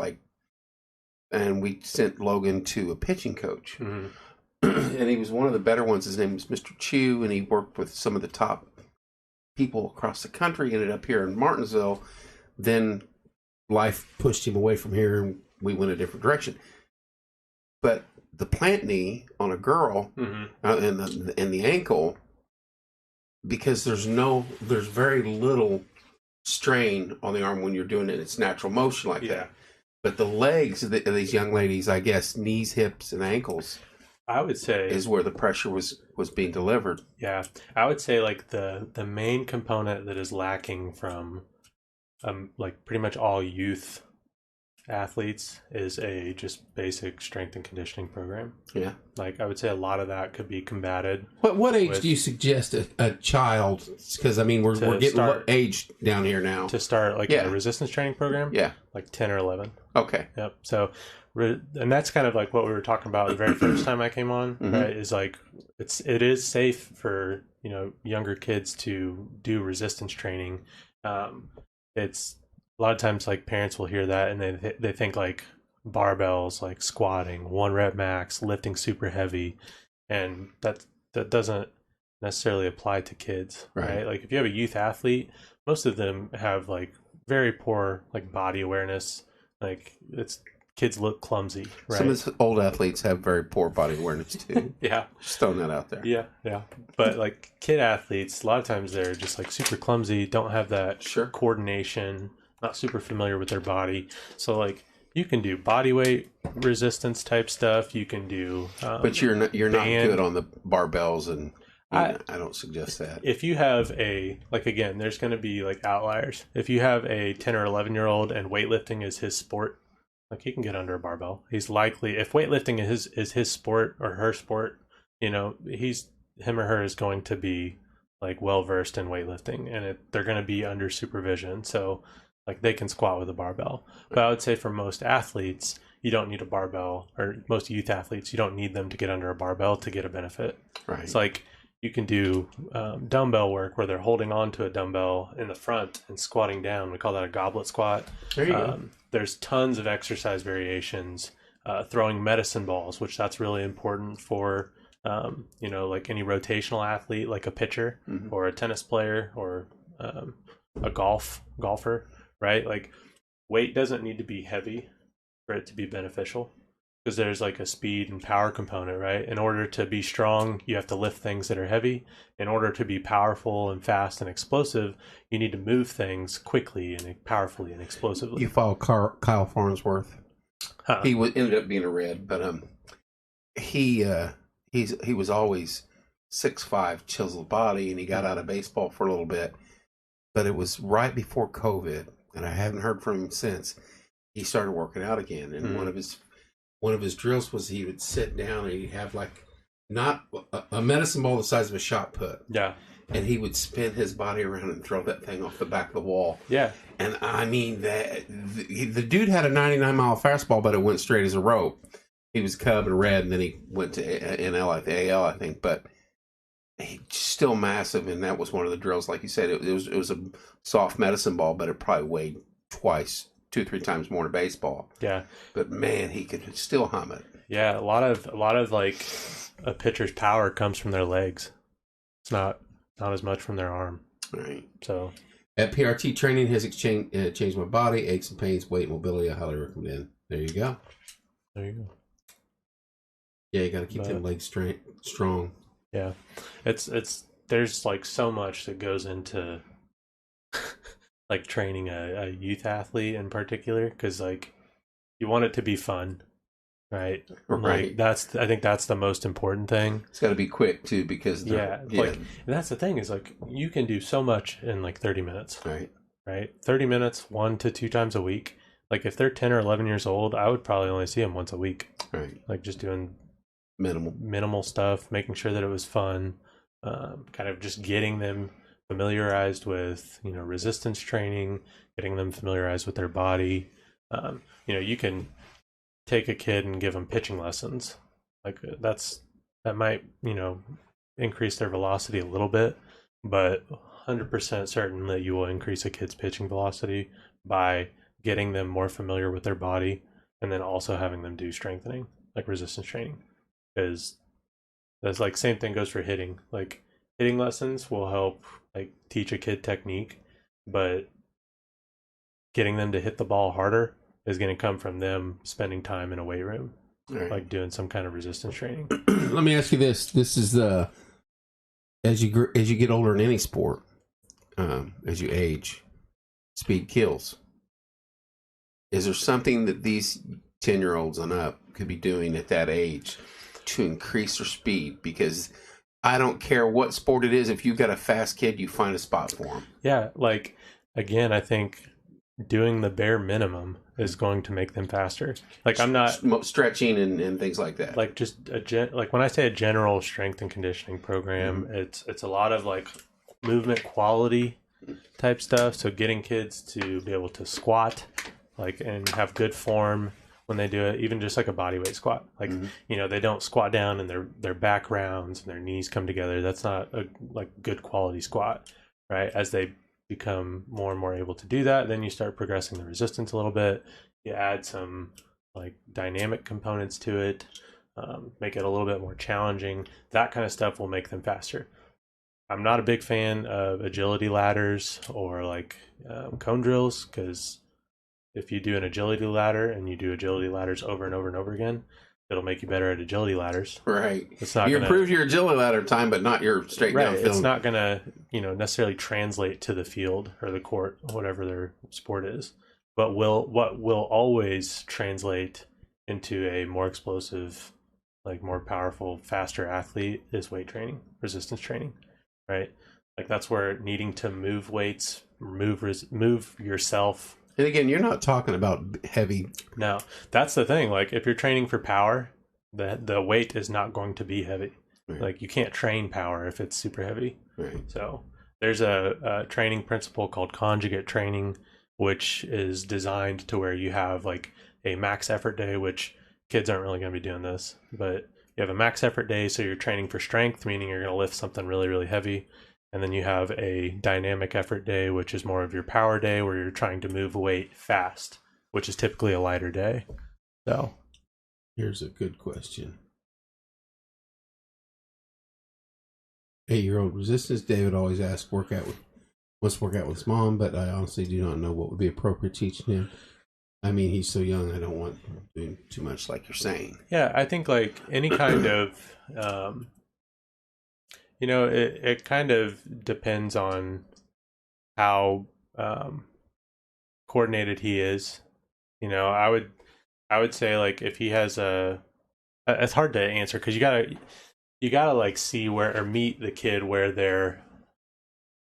And we sent Logan to a pitching coach. Mm-hmm. And he was one of the better ones. His name was Mr. Chu, and he worked with some of the top people across the country. Ended up here in Martinsville. Then life pushed him away from here, and we went a different direction. But the plant knee on a girl, and the ankle, because there's very little strain on the arm when you're doing it in its natural motion like that. But the legs of these young ladies, I guess, knees, hips, and ankles, I would say, is where the pressure was being delivered. Yeah, I would say like the main component that is lacking from like pretty much all youth athletes is a just basic strength and conditioning program. Yeah. Like I would say a lot of that could be combated. What age do you suggest a child? Because I mean, we're getting aged down here now. To start like a resistance training program? Yeah. Like 10 or 11. Okay. Yep. So, and that's kind of like what we were talking about the very first time I came on, right? Is like, it is safe for, younger kids to do resistance training. It's a lot of times like parents will hear that and they think like barbells, like squatting, 1 rep max, lifting super heavy. And that doesn't necessarily apply to kids, right? Like if you have a youth athlete, most of them have like very poor like body awareness. Like kids look clumsy, right? Some of the old athletes have very poor body awareness too. Yeah. Just throwing that out there. Yeah. But like kid athletes, a lot of times they're just like super clumsy, don't have that coordination, not super familiar with their body. So like you can do body weight resistance type stuff. You can do, but you're not good on the barbells, and I don't suggest that. If you have again, there's going to be like outliers. If you have a 10 or 11-year-old and weightlifting is his sport, like he can get under a barbell. He's likely, if weightlifting is his sport or her sport, him or her is going to be like well versed in weightlifting, and they're going to be under supervision. So like they can squat with a barbell. But I would say for most athletes, you don't need a barbell, or most youth athletes, you don't need them to get under a barbell to get a benefit. Right. It's like you can do dumbbell work where they're holding on to a dumbbell in the front and squatting down. We call that a goblet squat. There you go. There's tons of exercise variations. Throwing medicine balls, which that's really important for, like any rotational athlete, like a pitcher or a tennis player or a golfer, right? Like weight doesn't need to be heavy for it to be beneficial, because there's like a speed and power component, right? In order to be strong, you have to lift things that are heavy. In order to be powerful and fast and explosive, you need to move things quickly and powerfully and explosively. You follow Kyle Farnsworth? Huh. He ended up being a Red, but he was always 6'5", chiseled body, and he got out of baseball for a little bit. But it was right before COVID, and I haven't heard from him since. He started working out again, and one of his drills was he would sit down and he'd have like not a medicine ball the size of a shot put. Yeah. And he would spin his body around and throw that thing off the back of the wall. Yeah. And I mean, the dude had a 99-mile fastball, but it went straight as a rope. He was Cub and Red, and then he went to NL, the AL, I think. But he's still massive, and that was one of the drills. Like you said, it was a soft medicine ball, but it probably weighed 2-3 times more than baseball. Yeah. But man, he could still hum it. Yeah, a lot of like a pitcher's power comes from their legs. It's not as much from their arm. Right. So at PRT training has changed my body, aches and pains, weight, mobility. I highly recommend. There you go. Yeah, you got to keep them legs strong. Yeah, it's there's like so much that goes into like training a youth athlete in particular, because like you want it to be fun, right? Like I think that's the most important thing. It's got to be quick too, because like, and that's the thing is like you can do so much in like 30 minutes. Right. 30 minutes 1 to 2 times a week. Like if they're 10 or 11 years old, I would probably only see them once a week. Right. Like just doing minimal stuff, making sure that it was fun, kind of just getting them familiarized with, resistance training, getting them familiarized with their body. You can take a kid and give them pitching lessons. Like that might, increase their velocity a little bit, but 100% certain that you will increase a kid's pitching velocity by getting them more familiar with their body, and then also having them do strengthening, like resistance training. Because that's like same thing goes for hitting. Like hitting lessons will help like teach a kid technique, but getting them to hit the ball harder is going to come from them spending time in a weight room, like doing some kind of resistance training. Let me ask you this: this is as you get older in any sport, as you age, speed kills. Is there something that these 10-year-olds and up could be doing at that age to increase their speed? Because I don't care what sport it is, if you've got a fast kid, you find a spot for him. Yeah, like again, I think doing the bare minimum is going to make them faster. Like I'm not stretching and things like that. Like just like when I say a general strength and conditioning program, it's a lot of like movement quality type stuff. So getting kids to be able to squat, like, and have good form when they do it, even just like a body weight squat. Like, they don't squat down and their back rounds and their knees come together. That's not a like good quality squat, right? As they become more and more able to do that, then you start progressing the resistance a little bit. You add some like dynamic components to it, make it a little bit more challenging. That kind of stuff will make them faster. I'm not a big fan of agility ladders or like cone drills, because if you do an agility ladder and you do agility ladders over and over and over again, it'll make you better at agility ladders. Right. It's not you improve your agility ladder time, but not your straight down field. It's not going to, necessarily translate to the field or the court, whatever their sport is. But what will always translate into a more explosive, like more powerful, faster athlete is weight training, resistance training, right? Like that's where needing to move weights, move yourself. And again, you're not talking about heavy. No, that's the thing. Like if you're training for power, the weight is not going to be heavy. Right. Like you can't train power if it's super heavy. Right. So there's a training principle called conjugate training, which is designed to where you have like a max effort day, which kids aren't really going to be doing this, but you have a max effort day. So you're training for strength, meaning you're going to lift something really, really heavy. And then you have a dynamic effort day, which is more of your power day, where you're trying to move weight fast, which is typically a lighter day. So here's a good question. 8-year-old resistance. David always asks, wants to work out with his mom, but I honestly do not know what would be appropriate teaching him. I mean, he's so young, I don't want him doing too much like you're saying. Yeah, I think like any kind of... it kind of depends on how coordinated he is. I would say like if he has it's hard to answer because you gotta like see where or meet the kid where their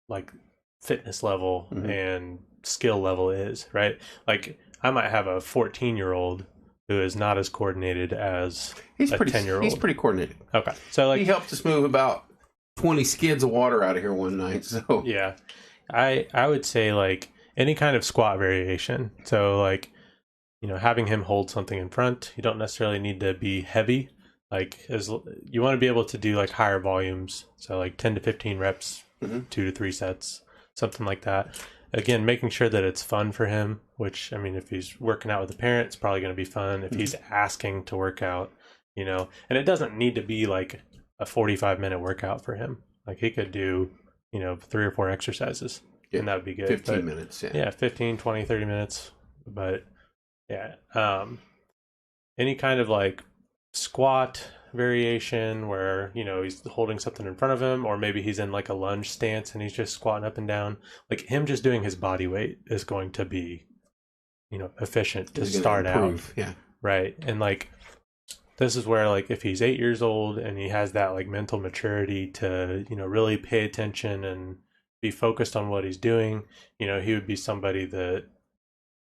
like fitness level and skill level is, right? Like I might have a 14-year-old who is not as coordinated as a 10-year-old. He's pretty coordinated. Okay, so like he helped us move about 20 skids of water out of here one night. So yeah, I would say like any kind of squat variation. So like, having him hold something in front, you don't necessarily need to be heavy. Like you want to be able to do like higher volumes. So like 10 to 15 reps, 2 to 3 sets, something like that. Again, making sure that it's fun for him, which, I mean, if he's working out with a parent, it's probably going to be fun. If he's asking to work out, and it doesn't need to be like a 45-minute workout for him. Like he could do, 3 or 4 exercises and that would be good. 15 minutes. Yeah, 15, 20, 30 minutes. But yeah, any kind of like squat variation where, he's holding something in front of him, or maybe he's in like a lunge stance and he's just squatting up and down. Like him just doing his body weight is going to be, efficient to start out. Yeah. Right. And like, this is where like if he's 8 years old and he has that like mental maturity to, really pay attention and be focused on what he's doing, he would be somebody that,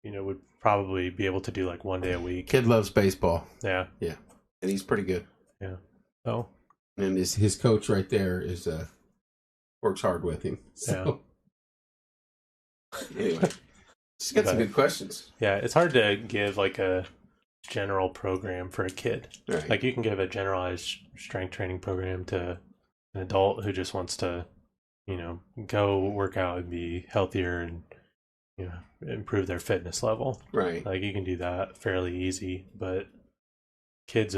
would probably be able to do like 1 day a week. Kid loves baseball. Yeah. Yeah. And he's pretty good. Yeah. Oh. And his coach right there is works hard with him. So anyway. Just got some good questions. Yeah, it's hard to give like a general program for a kid. Right. Like you can give a generalized strength training program to an adult who just wants to, go work out and be healthier and, improve their fitness level. Right. Like you can do that fairly easy, but kids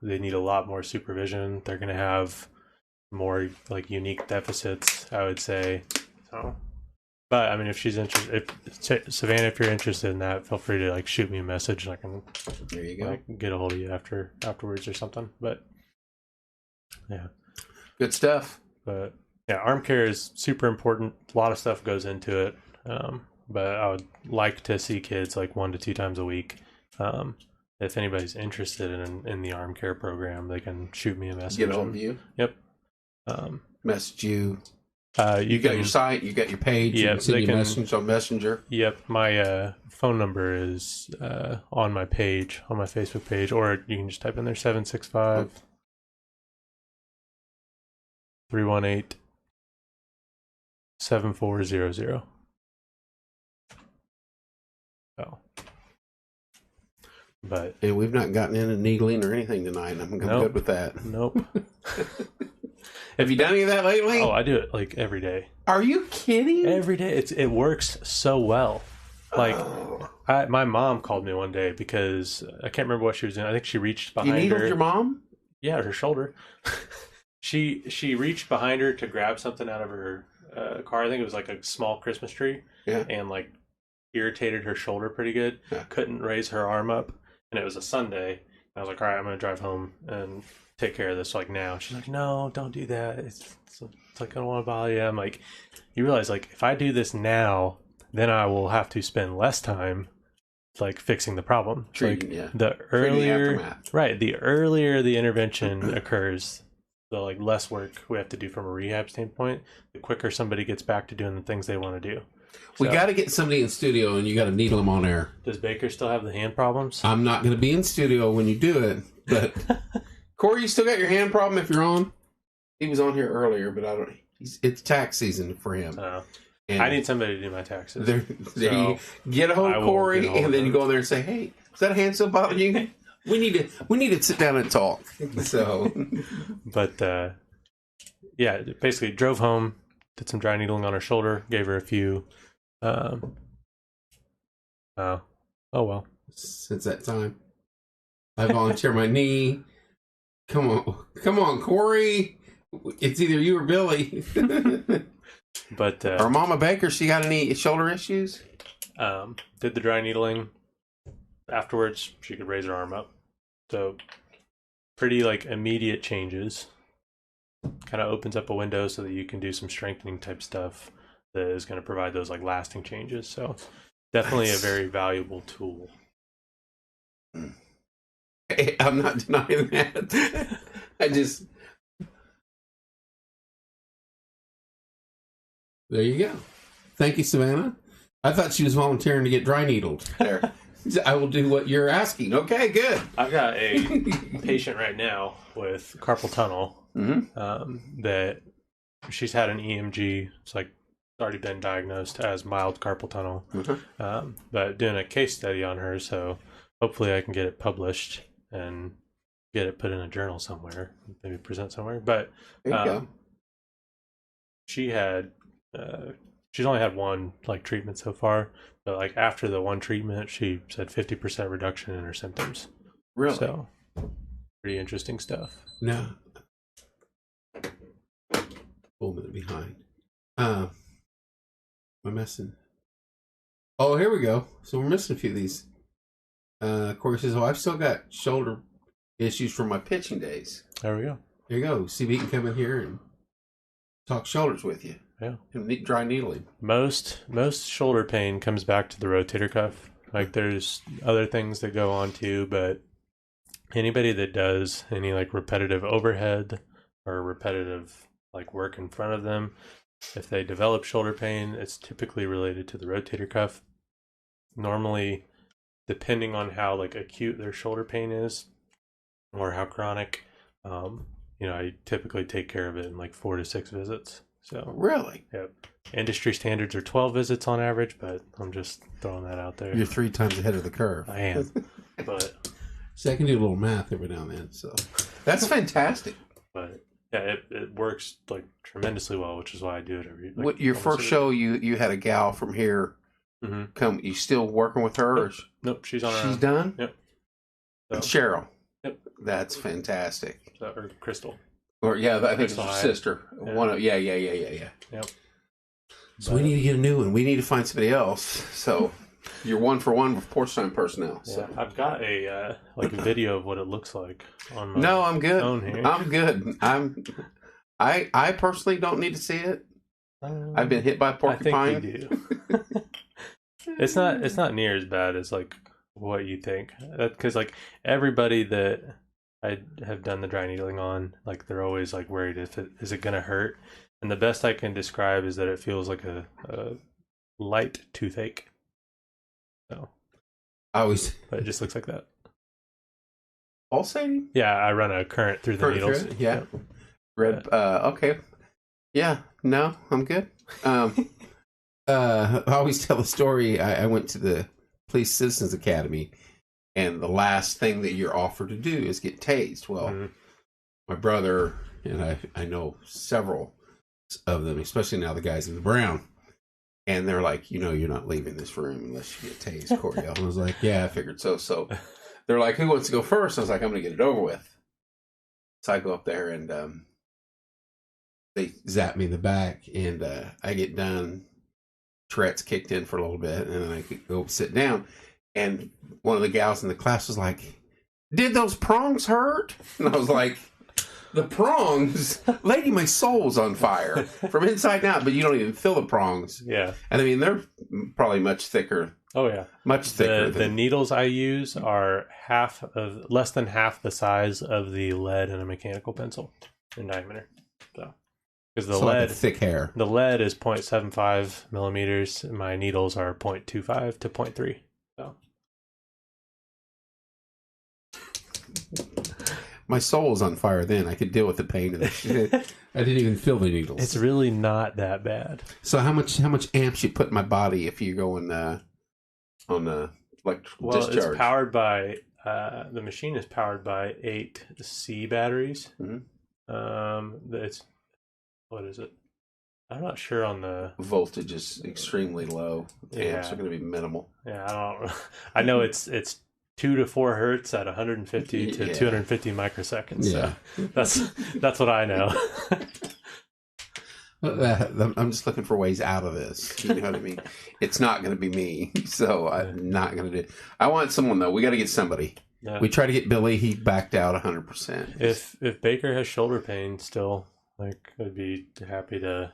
they need a lot more supervision. They're going to have more like unique deficits, I would say. So, but I mean, if she's interested, Savannah, if you're interested in that, feel free to like shoot me a message and I can, there you go, like, get a hold of you afterwards or something. But yeah, good stuff. But yeah, arm care is super important. A lot of stuff goes into it. But I would like to see kids like 1 to 2 times a week. If anybody's interested in the arm care program, they can shoot me a message. Get a hold of you. Yep. Message you. You got your site, you got your page, you can send your message on Messenger. Yep, my phone number is on my page, on my Facebook page, or you can just type in there 765 318 7400. Oh. But and we've not gotten into needling or anything tonight. I'm good with that. Nope. Have you done any of that lately? Oh, I do it like every day. Are you kidding? Every day. It works so well. Like, my mom called me one day because I can't remember what she was doing. I think she reached behind her. You needled your mom? Yeah, her shoulder. She reached behind her to grab something out of her car. I think it was like a small Christmas tree. Yeah. And like irritated her shoulder pretty good. Yeah. Couldn't raise her arm up. And it was a Sunday. I was like, all right, I'm going to drive home and take care of this like now. She's like, no, don't do that. It's like, I don't want to bother you. I'm like, you realize like if I do this now, then I will have to spend less time like fixing the problem. Treating, like the earlier, aftermath. Right, the earlier the intervention occurs, the like less work we have to do from a rehab standpoint, the quicker somebody gets back to doing the things they want to do. We got to get somebody in studio, and you got to needle them on air. Does Baker still have the hand problems? I'm not going to be in studio when you do it, but Corey, you still got your hand problem if you're on? He was on here earlier, but I don't. It's tax season for him. I need somebody to do my taxes. There you get a hold of Corey, and then you go in there and say, "Hey, is that a hand still bothering you? We need to sit down and talk." So, but yeah, basically drove home, did some dry needling on her shoulder, gave her a few. Oh well. Since that time, I volunteer my knee. Come on, Corey. It's either you or Billy. But or Mama Baker, she got any shoulder issues? Did the dry needling. Afterwards, she could raise her arm up. So pretty like immediate changes. Kind of opens up a window so that you can do some strengthening type stuff that is going to provide those like lasting changes. So definitely a very valuable tool. Hey, I'm not denying that. There you go. Thank you, Savannah. I thought she was volunteering to get dry needled. There. I will do what you're asking. Okay, good. I've got a patient right now with carpal tunnel that she's had an EMG. It's like already been diagnosed as mild carpal tunnel. But doing a case study on her, so hopefully I can get it published and get it put in a journal somewhere, maybe present somewhere. But there you go. She had she's only had one like treatment so far, but like after the one treatment, she said 50% reduction in her symptoms. Really? So pretty interesting stuff. No. Full minute behind. Am I missing? Oh, here we go. So we're missing a few of these. Corey says, "Oh, I've still got shoulder issues from my pitching days." There we go. There you go. See if he can come in here and talk shoulders with you. Yeah. And dry needling. Most shoulder pain comes back to the rotator cuff. Like there's other things that go on too, but anybody that does any like repetitive overhead or repetitive like work in front of them, if they develop shoulder pain, it's typically related to the rotator cuff. Normally, depending on how like acute their shoulder pain is or how chronic, I typically take care of it in like 4 to 6 visits. So really, yep. Industry standards are 12 visits on average, but I'm just throwing that out there. You're 3 times ahead of the curve. I am, but so I can do a little math every now and then. So that's fantastic. But yeah, it works like tremendously well, which is why I do it every. Like, your first show, you had a gal from here. Come, you still working with her? Nope, she's on. She's done. Yep. So, it's Cheryl. Yep. That's fantastic. Or Crystal. Or I think it's her sister. Yeah. One of yeah. Yep. So we need to get a new one. We need to find somebody else. So you're 1 for 1 with porch time personnel. So. Yeah, I've got a like a video of what it looks like on my No, I'm good. phone here. I'm good. I personally don't need to see it. I've been hit by a porcupine. I think you do. It's not near as bad as like what you think, because like everybody that I have done the dry needling on, like they're always like worried is it gonna hurt, And the best I can describe is that it feels like a light toothache. So, but it just looks like that. Pulsating? Yeah, I run a current through the needles. Yeah. Red. Okay. Yeah. No, I'm good. I always tell the story. I went to the Police Citizens Academy, and the last thing that you're offered to do is get tased. Well, my brother and I know several of them, especially now the guys in the brown, and they're like, you're not leaving this room unless you get tased, Coriel. I was like, yeah, I figured so. So they're like, who wants to go first? I was like, I'm going to get it over with. So I go up there, and they zap me in the back, and I get done. Tourette's kicked in for a little bit, and then I could go sit down. And one of the gals in the class was like, "Did those prongs hurt?" And I was like, "The prongs, lady, my soul's on fire from inside out." But you don't even feel the prongs. Yeah, and I mean they're probably much thicker. Oh yeah, much thicker. The needles I use are less than half the size of the lead in a mechanical pencil in diameter. So. Because the lead, like thick hair. The lead is 0.75 millimeters. And my needles are 0.25 to 0.3. So. My soul was on fire then. I could deal with the pain of this shit. I didn't even feel the needles. It's really not that bad. So how much amps you put in my body if you're going on electrical discharge? It's powered by the machine is powered by 8 C batteries. It's what is it? I'm not sure on the voltage is extremely low. Amps are going to be minimal. Yeah, I know it's 2 to 4 hertz at 150 to 250 microseconds. Yeah, so that's what I know. I'm just looking for ways out of this. You know what I mean? It's not going to be me, so I'm not going to do. I want someone though. We got to get somebody. Yeah. We tried to get Billy. He backed out 100%. If Baker has shoulder pain still. Like, I'd be happy to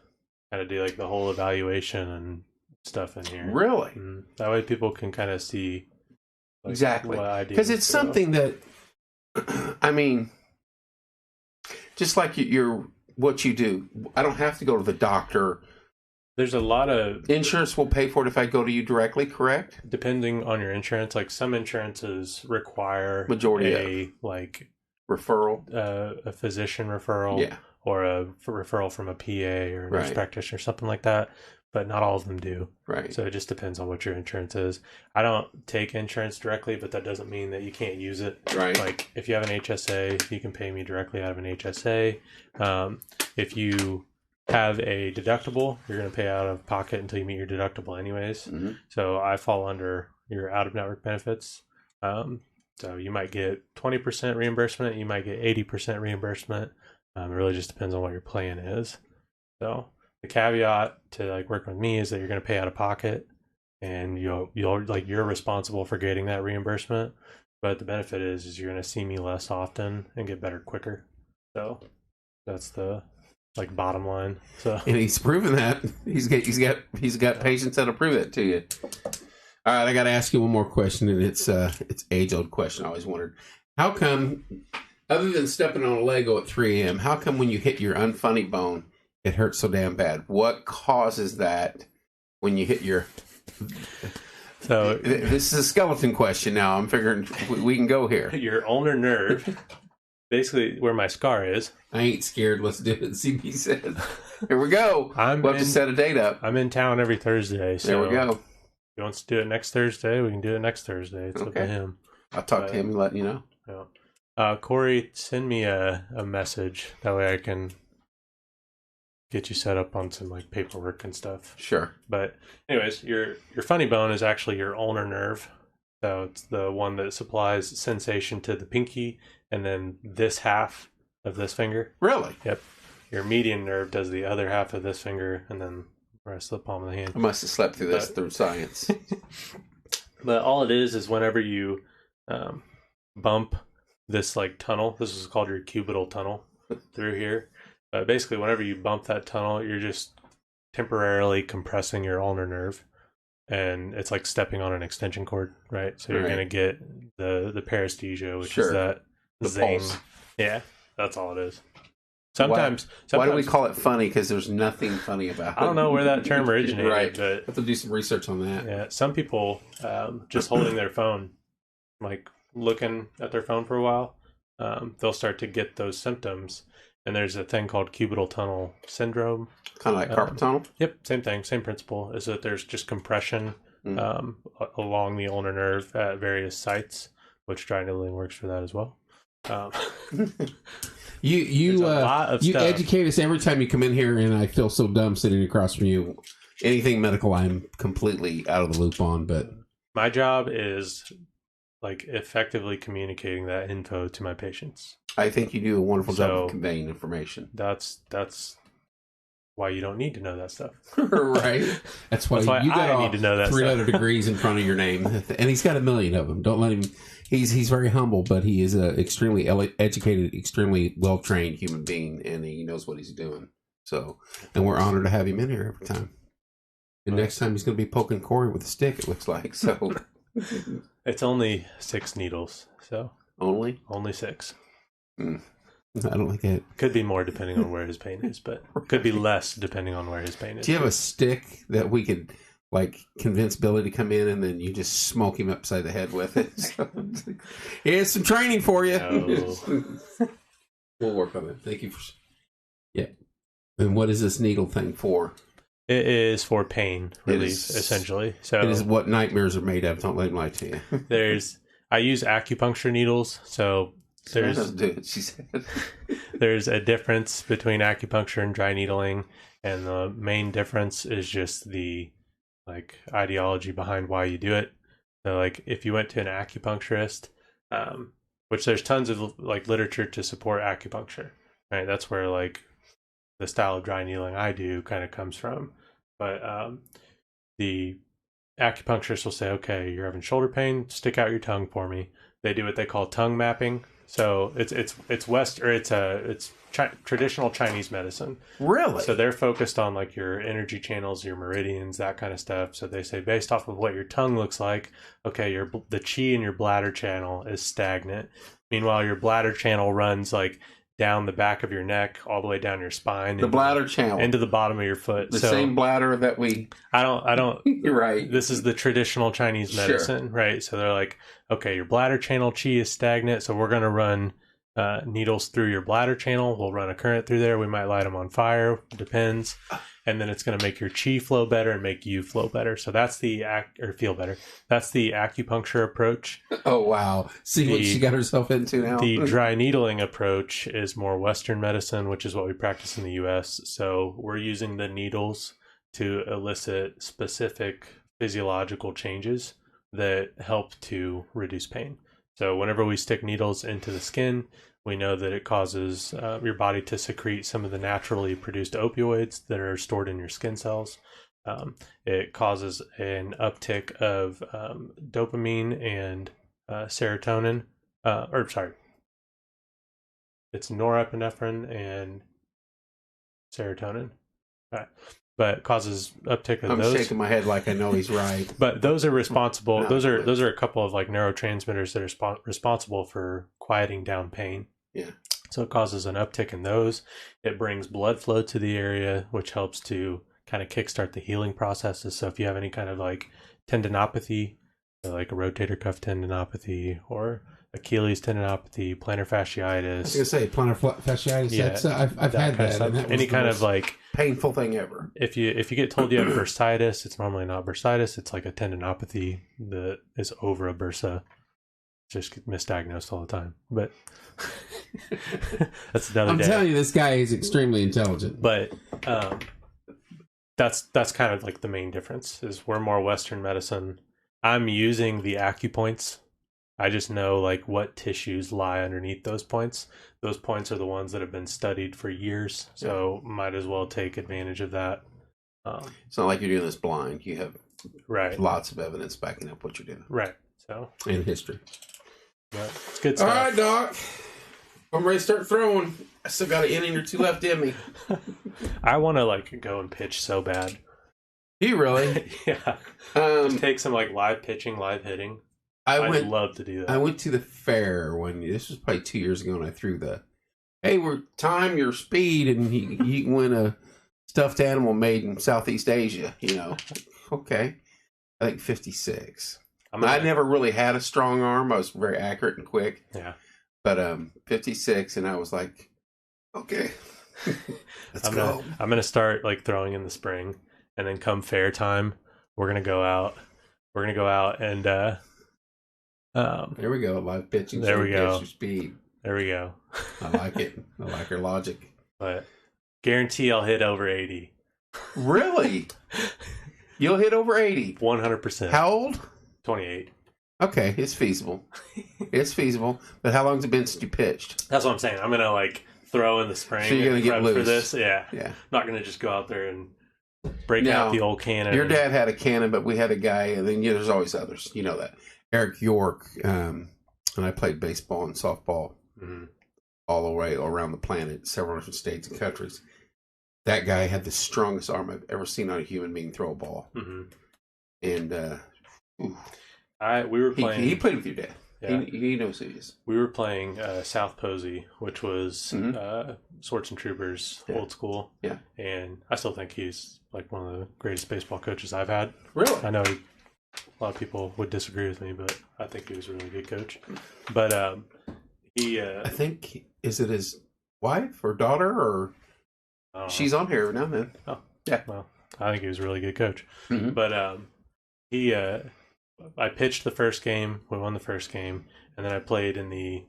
kind of do like the whole evaluation and stuff in here. Really? That way people can kind of see exactly what I do. Because it's something that, I mean, just like what you do, I don't have to go to the doctor. There's a lot of... Insurance will pay for it if I go to you directly, correct? Depending on your insurance. Like, some insurances require referral. A physician referral. Yeah. Or a referral from a PA or a nurse practitioner, something like that. But not all of them do. Right. So it just depends on what your insurance is. I don't take insurance directly, but that doesn't mean that you can't use it. Right. Like, if you have an HSA, you can pay me directly out of an HSA. If you have a deductible, you're going to pay out of pocket until you meet your deductible anyways. So I fall under your out-of-network benefits. So you might get 20% reimbursement. You might get 80% reimbursement. It really just depends on what your plan is. So the caveat to like working with me is that you're going to pay out of pocket, and you're responsible for getting that reimbursement. But the benefit is you're going to see me less often and get better quicker. So that's the bottom line. So and he's proven that he's got patients that'll prove it to you. All right, I got to ask you one more question, and it's age old question. I always wondered, how come? Other than stepping on a Lego at 3 a.m., how come when you hit your unfunny bone, it hurts so damn bad? What causes that when you hit your... So this is a skeleton question now. I'm figuring we can go here. Your ulnar nerve, basically where my scar is. I ain't scared. Let's do it. See what he said. Here we go. We'll have to set a date up. I'm in town every Thursday. So there we go. If he wants to do it next Thursday, we can do it next Thursday. It's up to him. I'll talk to him and let you know. Yeah. Corey, send me a message. That way I can get you set up on some paperwork and stuff. Sure. But anyways, your funny bone is actually your ulnar nerve. So it's the one that supplies sensation to the pinky and then this half of this finger. Really? Yep. Your median nerve does the other half of this finger and then the rest of the palm of the hand. I must have slept through this through science. But all it is whenever you bump this tunnel, this is called your cubital tunnel through here. Basically, whenever you bump that tunnel, you're just temporarily compressing your ulnar nerve, and it's like stepping on an extension cord, right? So you're going to get the paresthesia, which is that the zing. pulse. Yeah, that's all it is. Sometimes why do we call it funny? Because there's nothing funny about it. I don't know where that term originated, right. But have to do some research on that. Yeah, some people just holding their phone, like looking at their phone for a while, they'll start to get those symptoms. And there's a thing called cubital tunnel syndrome. Kind of like carpal tunnel? Yep, same thing, same principle. Is that there's just compression along the ulnar nerve at various sites, which dry needling works for that as well. You educate us every time you come in here, and I feel so dumb sitting across from you. Anything medical, I'm completely out of the loop on. But my job is like effectively communicating that info to my patients. I think you do a wonderful job of conveying information. That's why you don't need to know that stuff. Right. That's why you got need to know that 300 degrees in front of your name. And he's got a million of them. Don't let him. He's very humble, but he is a extremely educated, extremely well-trained human being, and he knows what he's doing. So, and we're honored to have him in here every time. And next time he's going to be poking Corey with a stick, it looks like. So it's only 6 needles. So only 6. I don't like it. Could be more depending on where his pain is, but could be less depending on where his pain is. Do you have a stick that we could like convince Billy to come in and then you just smoke him upside the head with it? So, here's some training for you. No. We'll work on it. Thank you for. Yeah. And what is this needle thing for? It is for pain relief, essentially. So it is what nightmares are made of. Don't let him lie to you. I use acupuncture needles, so. There's a difference between acupuncture and dry needling, and the main difference is just the ideology behind why you do it. So if you went to an acupuncturist, which there's tons of literature to support acupuncture, right? That's where the style of dry needling I do kind of comes from. But the acupuncturist will say, okay, you're having shoulder pain, stick out your tongue for me. They do what they call tongue mapping. So it's traditional Chinese medicine. Really? So they're focused on your energy channels, your meridians, that kind of stuff. So they say based off of what your tongue looks like, okay, the qi in your bladder channel is stagnant. Meanwhile, your bladder channel runs down the back of your neck, all the way down your spine. The bladder channel. Into the bottom of your foot. The same bladder that we... I don't... You're right. This is the traditional Chinese medicine, right? So they're like, okay, your bladder channel qi is stagnant, so we're going to run needles through your bladder channel. We'll run a current through there. We might light them on fire. Depends. And then it's going to make your qi flow better and make you flow better. So that's feel better. That's the acupuncture approach. Oh, wow. See what she got herself into now? The dry needling approach is more Western medicine, which is what we practice in the U.S. So we're using the needles to elicit specific physiological changes that help to reduce pain. So whenever we stick needles into the skin, we know that it causes your body to secrete some of the naturally produced opioids that are stored in your skin cells. It causes an uptick of dopamine and serotonin. It's norepinephrine and serotonin. Right. But it causes uptick of those. I'm shaking my head like I know he's right. But those are responsible. Those are a couple of neurotransmitters that are responsible for quieting down pain. Yeah. So it causes an uptick in those. It brings blood flow to the area, which helps to kind of kickstart the healing processes. So if you have any kind of tendinopathy, like a rotator cuff tendinopathy or Achilles tendinopathy, plantar fasciitis. I was going to say plantar fasciitis. Yeah, I've had that. And that any kind of painful thing ever. If you get told you have bursitis, it's normally not bursitis. It's a tendinopathy that is over a bursa. Just misdiagnosed all the time. But that's another day. I'm telling you, this guy is extremely intelligent. But that's kind of the main difference is we're more Western medicine. I'm using the acupoints. I just know what tissues lie underneath those points. Those points are the ones that have been studied for years, so might as well take advantage of that. It's not like you're doing this blind. You have lots of evidence backing up what you're doing. Right. So in history. But it's good stuff. All right, Doc. I'm ready to start throwing. I still got an inning or two left in me. I want to go and pitch so bad. You really? Yeah. Just take some live pitching, live hitting. I'd love to do that. I went to the fair this was probably 2 years ago, and I threw hey, we're time your speed, and you can win a stuffed animal made in Southeast Asia. Okay. I think 56. I never really had a strong arm. I was very accurate and quick. Yeah. But 56, and I was like, okay, let's go. I'm gonna start like throwing in the spring, and then come fair time, we're gonna go out. We're gonna go out and there we go. Live pitching. There we go. Speed. There we go. I like it. I like your logic. But guarantee I'll hit over 80. Really? You'll hit over 80? 100%. How old? 28. Okay, it's feasible. It's feasible. But how long's it been since you pitched? That's what I'm saying. I'm gonna like throw in the spring. So you're gonna get loose for this. Yeah. Yeah. I'm not gonna just go out there and break out the old cannon. Your dad had a cannon, but we had a guy, and then there's always others. You know that. Eric York, and I played baseball and softball all the way around the planet, several different states and countries. That guy had the strongest arm I've ever seen on a human being throw a ball. And we were playing. He played with your dad. Yeah. He knows who he is. We were playing South Posey, which was Swords and Troopers, old school. Yeah. And I still think he's like one of the greatest baseball coaches I've had. Really? I know a lot of people would disagree with me, but I think he was a really good coach. But I think, is it his wife or daughter, or she's on here now and then? Oh, yeah. Well, I think he was a really good coach. But I pitched the first game. We won the first game, and then I played in the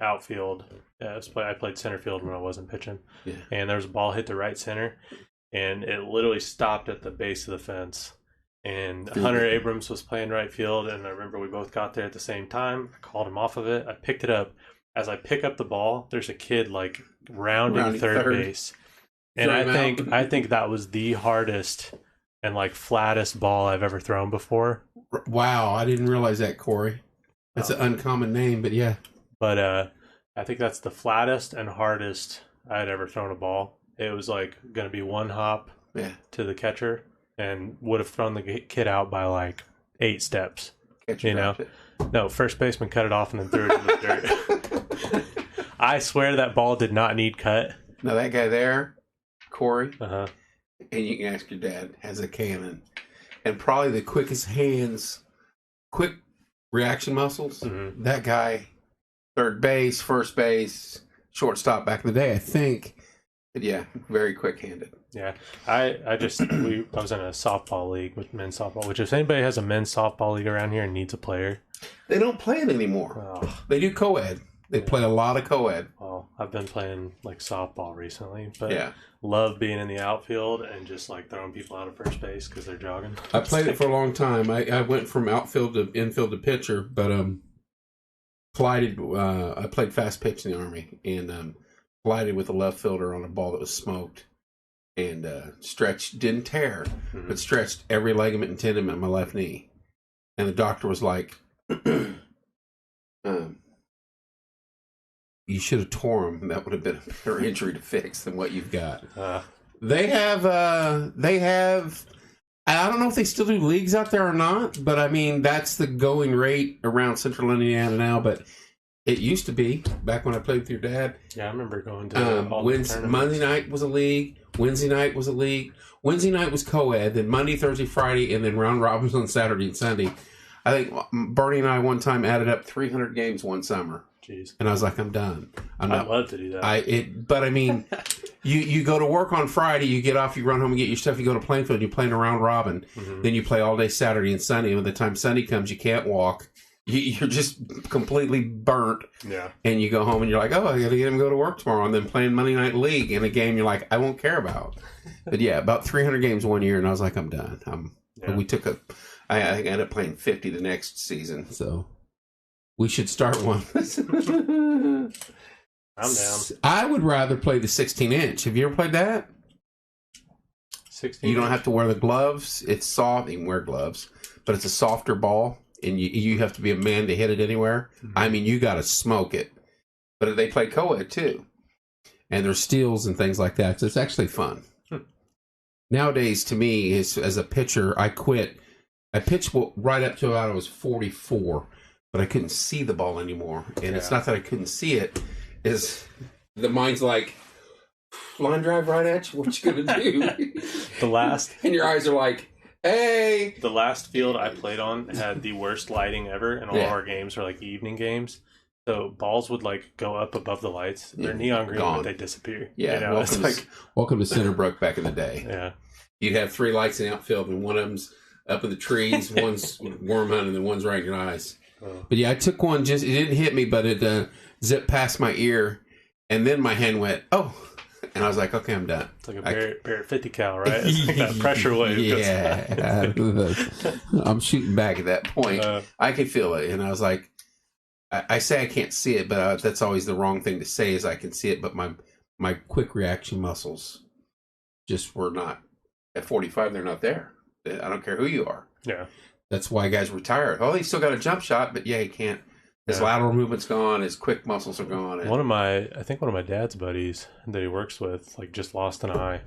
outfield. I played center field when I wasn't pitching. Yeah. And there was a ball hit to right center, and it literally stopped at the base of the fence. And Hunter Abrams was playing right field, and I remember we both got there at the same time. I called him off of it. I picked it up. As I pick up the ball, there's a kid like rounding third base, and I think that was the hardest and like flattest ball I've ever thrown before. Wow, I didn't realize that, Corey. That's an uncommon name, but yeah. But I think that's the flattest and hardest I had ever thrown a ball. It was like going to be one hop to the catcher, and would have thrown the kid out by like 8 steps. No, first baseman cut it off and then threw it in the dirt. I swear that ball did not need cut. Now that guy there, Corey, and you can ask your dad, has a cannon, and probably the quickest hands, quick reaction muscles. That guy, third base, first base, shortstop back in the day, I think. But yeah, very quick-handed. Yeah, I was in a softball league with men's softball. Which if anybody has a men's softball league around here and needs a player, they don't play it anymore. Oh. They do co-ed. They play a lot of co-ed. Well, I've been playing like softball recently, but love being in the outfield and just like throwing people out of first base because they're jogging. I played it for a long time. I went from outfield to infield to pitcher, but I played fast pitch in the Army and collided with a left fielder on a ball that was smoked and stretched, didn't tear, but stretched every ligament and tendon in my left knee. And the doctor was like, you should have tore him. That would have been a better injury to fix than what you've got. They have, I don't know if they still do leagues out there or not, but I mean, that's the going rate around central Indiana now, but it used to be back when I played with your dad. Yeah, I remember going to Monday night was a league. Wednesday night was a league. Wednesday night was co-ed. Then Monday, Thursday, Friday, and then round robins on Saturday and Sunday. I think Bernie and I one time added up 300 games one summer. Jeez. And I was like, I'm done. I'd love to do that. But I mean, you go to work on Friday, you get off, you run home and get your stuff, you go to Plainfield, you play in a round robin. Then you play all day Saturday and Sunday. And by the time Sunday comes, you can't walk. You're just completely burnt. Yeah. And you go home and you're like, oh, I got to get him to go to work tomorrow. And then playing Monday Night League in a game you're like, I won't care about. But yeah, about 300 games one year, and I was like, I'm done. We took I ended up playing 50 the next season. So we should start one. I'm down. I would rather play the 16-inch. Have you ever played that? 16. You don't have to wear the gloves. It's soft. You can wear gloves, but it's a softer ball. And you have to be a man to hit it anywhere. I mean, you got to smoke it. But they play co-ed, too. And there's steals and things like that. So it's actually fun. Nowadays, to me, as a pitcher, I quit. I pitched right up to about I was 44, but I couldn't see the ball anymore. And it's not that I couldn't see it. is the mind's like, line drive right at you. What you gonna do? And your eyes are like, hey. The last field I played on had the worst lighting ever, and all of our games were like evening games. So balls would like go up above the lights. They're neon green, but they disappear. Yeah, you know, welcome to Centerbrook back in the day. Yeah, you'd have 3 lights in the outfield, and one of them's up in the trees, one's worm hunting, and then one's right in your eyes. Oh. But yeah, I took one. It didn't hit me, but it zipped past my ear, and then my hand went, oh. And I was like, okay, I'm done. It's like a Barrett 50 cal, right? It's like that pressure wave. Yeah. I'm shooting back at that point. I could feel it. And I was like, I say I can't see it, but that's always the wrong thing to say is I can see it. But my quick reaction muscles just were not. At 45, they're not there. I don't care who you are. Yeah. That's why guys retire. Oh, he still got a jump shot, but yeah, he can't. His lateral movement's gone. His quick muscles are gone. And I think one of my dad's buddies that he works with, like, just lost an eye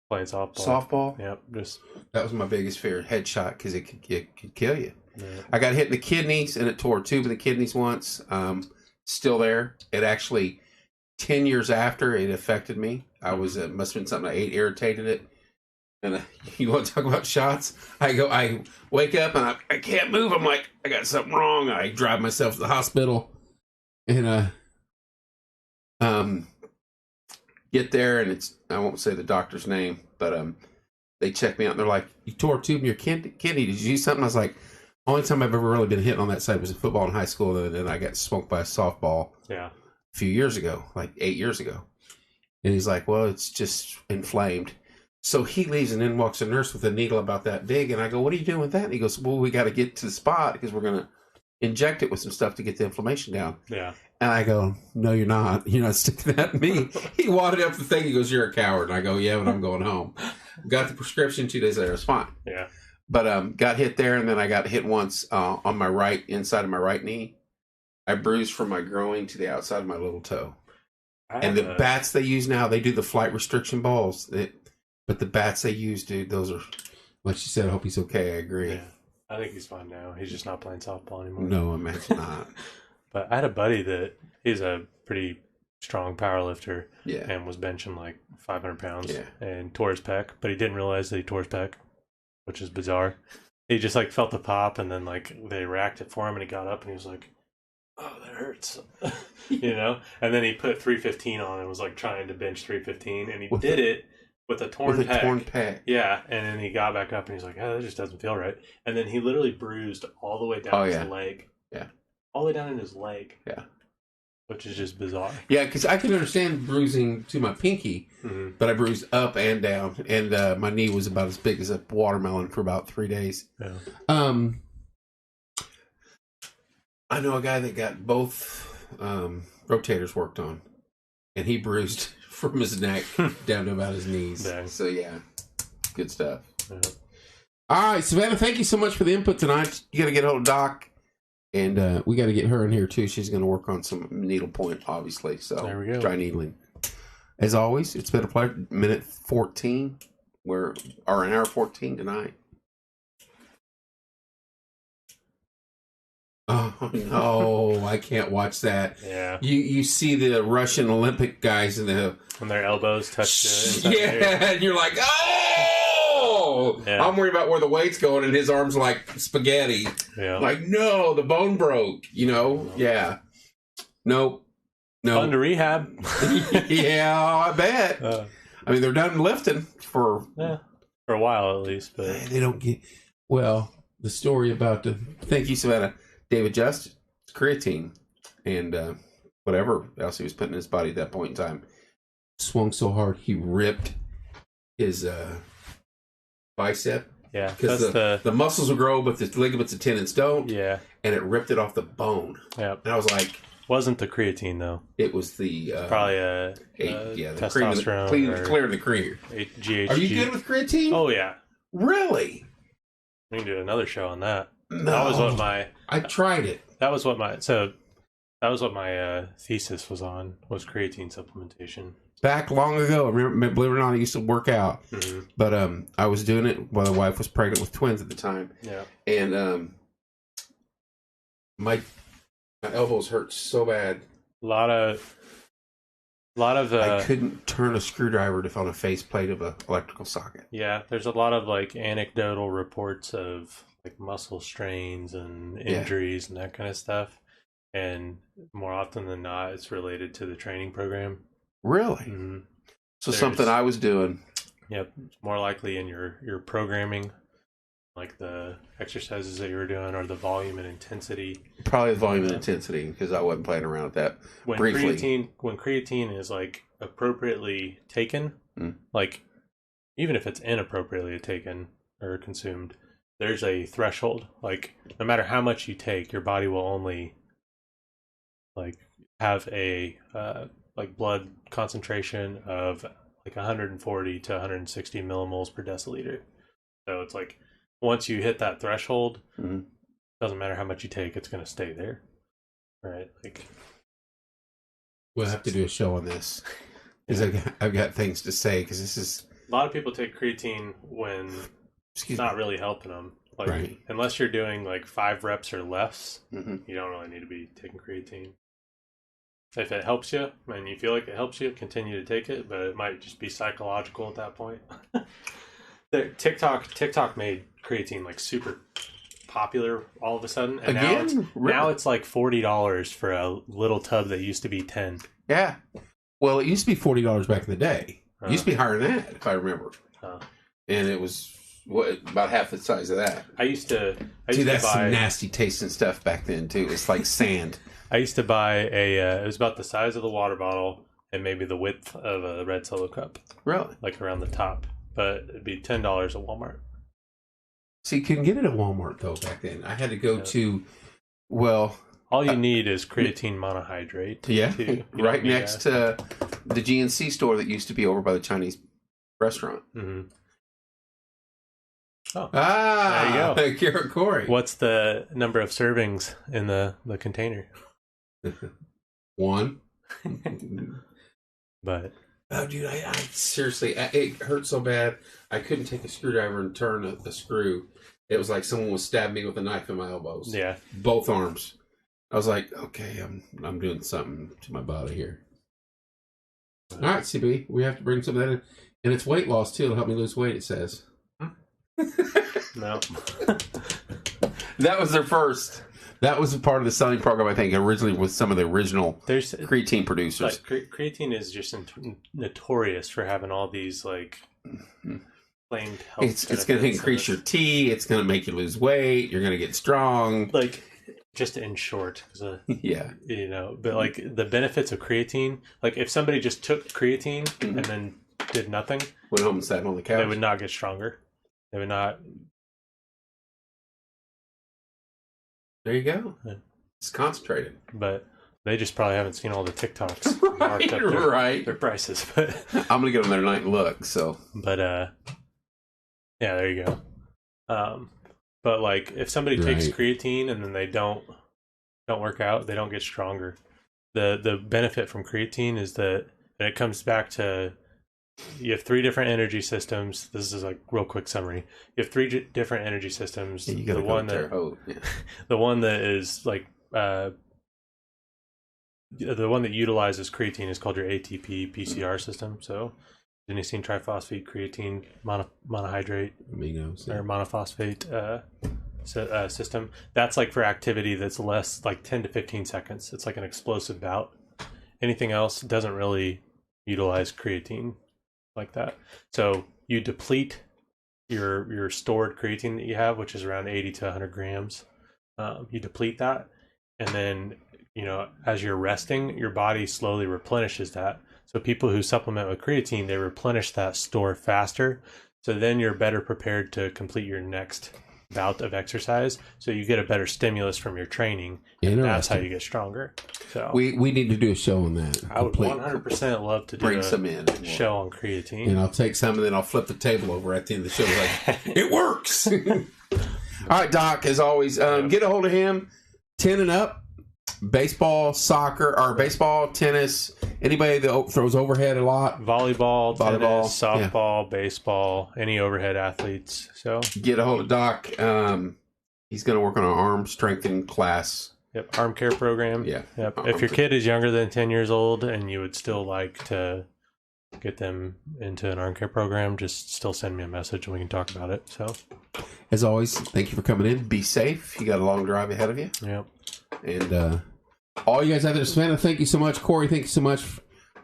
playing softball. Softball? Yep. That was my biggest fear, headshot, because it could kill you. Yeah. I got hit in the kidneys, and it tore 2 of the kidneys once. Still there. It actually, 10 years after, it affected me. I was must have been something I ate, irritated it. And you want to talk about shots? I wake up and I can't move. I'm like, I got something wrong. I drive myself to the hospital and get there, and I won't say the doctor's name, but they check me out and they're like, you tore a tube in your kidney. Did you do something? I was like, only time I've ever really been hit on that side was in football in high school, and then I got smoked by a softball a few years ago, like 8 years ago. And he's like, well, it's just inflamed. So he leaves, and then walks a nurse with a needle about that big. And I go, what are you doing with that? And he goes, well, we got to get to the spot because we're going to inject it with some stuff to get the inflammation down. Yeah. And I go, no, you're not. You're not sticking that in me. He wadded up the thing. He goes, you're a coward. And I go, yeah, but I'm going home. Got the prescription 2 days later. It's fine. Yeah. But got hit there, and then I got hit once on my right, inside of my right knee. I bruised from my groin to the outside of my little toe. And the bats they use now, they do the flight restriction balls. But the bats they use, dude, those are, like she said, I hope he's okay. I agree. Yeah. I think he's fine now. He's just not playing softball anymore. No, imagine not. But I had a buddy that he's a pretty strong power lifter and was benching like 500 pounds and tore his pec, but he didn't realize that he tore his pec, which is bizarre. He just like felt the pop, and then like they racked it for him, and he got up and he was like, oh, that hurts. You know? And then he put 315 on and was like trying to bench 315, and he did it with a torn pec. Yeah, and then he got back up and he's like, oh, that just doesn't feel right. And then he literally bruised all the way down his leg. Yeah. All the way down in his leg. Yeah. Which is just bizarre. Yeah, because I can understand bruising to my pinky, but I bruised up and down, and my knee was about as big as a watermelon for about 3 days. Yeah. I know a guy that got both rotators worked on, and he bruised from his neck down to about his knees. Dang. So, yeah, good stuff. Yeah. All right, Savannah, thank you so much for the input tonight. You got to get hold of Doc, and we got to get her in here, too. She's going to work on some needlepoint, obviously. So, there we go. Dry needling. As always, it's been a pleasure. Minute 14, or an hour 14 tonight. Oh, no, I can't watch that. Yeah. You see the Russian Olympic guys in the... When their elbows touch the... Yeah, and you're like, oh! Yeah. I'm worried about where the weight's going, and his arm's like spaghetti. Yeah. Like, no, the bone broke, you know? No. Yeah. Nope. No. Fun to rehab. Yeah, I bet. I mean, they're done lifting for... Yeah, for a while at least, but... They don't get... Well, the story about the... Thank you, Savannah. David Just, creatine, and whatever else he was putting in his body at that point in time, swung so hard he ripped his bicep. Yeah, because the muscles will grow, but the ligaments and tendons don't. Yeah, and it ripped it off the bone. Yeah, and I was like, wasn't the creatine though? It was the probably the testosterone, clearing the cream. GHG. Are you good with creatine? Oh yeah, really? We can do another show on that. No, that was what I tried it. That was what my thesis was on, was creatine supplementation. Back long ago, I remember, believe it or not, I used to work out, but I was doing it while the wife was pregnant with twins at the time. Yeah, and my elbows hurt so bad A lot of I couldn't turn a screwdriver on a faceplate of an electrical socket. Yeah, there's a lot of like anecdotal reports of like muscle strains and injuries and that kind of stuff. And more often than not, it's related to the training program. Really? Mm-hmm. So something I was doing. Yep, it's more likely in your programming, like the exercises that you were doing, or the volume and intensity. Probably the volume and intensity, because I wasn't playing around with that briefly. When creatine is like appropriately taken, like even if it's inappropriately taken or consumed, there's a threshold. Like no matter how much you take, your body will only like have a like blood concentration of like 140 to 160 millimoles per deciliter. So it's like once you hit that threshold, doesn't matter how much you take, it's going to stay there, right? Like we'll have to do a show on this because I've got things to say, because this is a lot of people take creatine when it's not really helping them. Like unless you're doing like 5 reps or less, you don't really need to be taking creatine. If it helps you and you feel like it helps you, continue to take it, but it might just be psychological at that point. TikTok made creatine like super popular all of a sudden, and now it's like $40 for a little tub that used to be $10. Yeah, well, it used to be $40 back in the day. It used to be higher than that, if I remember. And it was about half the size of that. I used to buy some nasty tasting stuff back then too. It was like sand. I used to buy it was about the size of the water bottle and maybe the width of a red Solo cup. Really? Like around the top. But it'd be $10 at Walmart. So you couldn't get it at Walmart, though, back then. I had to go to, all you need is creatine monohydrate. Yeah, right next to the GNC store that used to be over by the Chinese restaurant. Mm-hmm. Oh, there you go. Corey. What's the number of servings in the container? 1. But oh, dude, I seriously, it hurt so bad. I couldn't take a screwdriver and turn a screw. It was like someone was stabbing me with a knife in my elbows. Yeah, both arms. I was like, okay, I'm doing something to my body here. All right, CB, we have to bring some of that in, and it's weight loss too. It'll help me lose weight. It says. No, that was their first. That was a part of the selling program, I think, originally with some of the original creatine producers. Like, creatine is just notorious for having all these like claimed health. It's going to increase your T. It's going to make you lose weight. You're going to get strong. Like, just in short, yeah, But like the benefits of creatine, like if somebody just took creatine and then did nothing, went home and sat on the couch, they would not get stronger. They would not. There you go. It's concentrated. But they just probably haven't seen all the TikToks marked up their prices. But I'm going to get on there tonight and look. So, but yeah, there you go. But like if somebody takes creatine and then they don't work out, they don't get stronger. The benefit from creatine is that it comes back to you have 3 different energy systems. This is like real quick summary. You have 3 different energy systems. Yeah, the one that is like the one that utilizes creatine is called your ATP PCR system. So adenosine triphosphate creatine monohydrate amigos or monophosphate system. That's like for activity that's less like 10 to 15 seconds. It's like an explosive bout. Anything else doesn't really utilize creatine like that. So you deplete your stored creatine that you have, which is around 80 to 100 grams. You deplete that, and then as you're resting, your body slowly replenishes that. So people who supplement with creatine, they replenish that store faster. So then you're better prepared to complete your next bout of exercise. So you get a better stimulus from your training. And that's how you get stronger. So we need to do a show on that. I would 100% love to bring some in show on creatine. And I'll take some and then I'll flip the table over at the end of the show. Like, it works. All right, Doc, as always, get a hold of him. 10 and up. Baseball, soccer, or baseball, tennis, anybody that throws overhead a lot. Volleyball, tennis, softball, baseball, any overhead athletes. So get a hold of Doc. He's going to work on an arm strengthening class Yep, arm care program. Yeah. Yep. If your kid is younger than 10 years old and you would still like to get them into an arm care program, just still send me a message and we can talk about it. So, as always, thank you for coming in. Be safe. You got a long drive ahead of you. yep. And all you guys out there, Savannah, thank you so much. Corey, thank you so much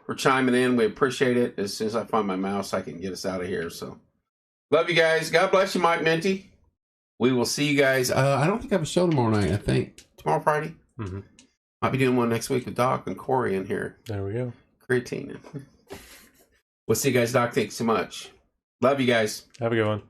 for chiming in. We appreciate it. As soon as I find my mouse, I can get us out of here. So, love you guys. God bless you, Mike Minty. We will see you guys. I don't think I have a show tomorrow night. I think tomorrow Friday. Mm-hmm. Might be doing one next week with Doc and Corey in here. There we go. Creatine. We'll see you guys, Doc. Thanks so much. Love you guys. Have a good one.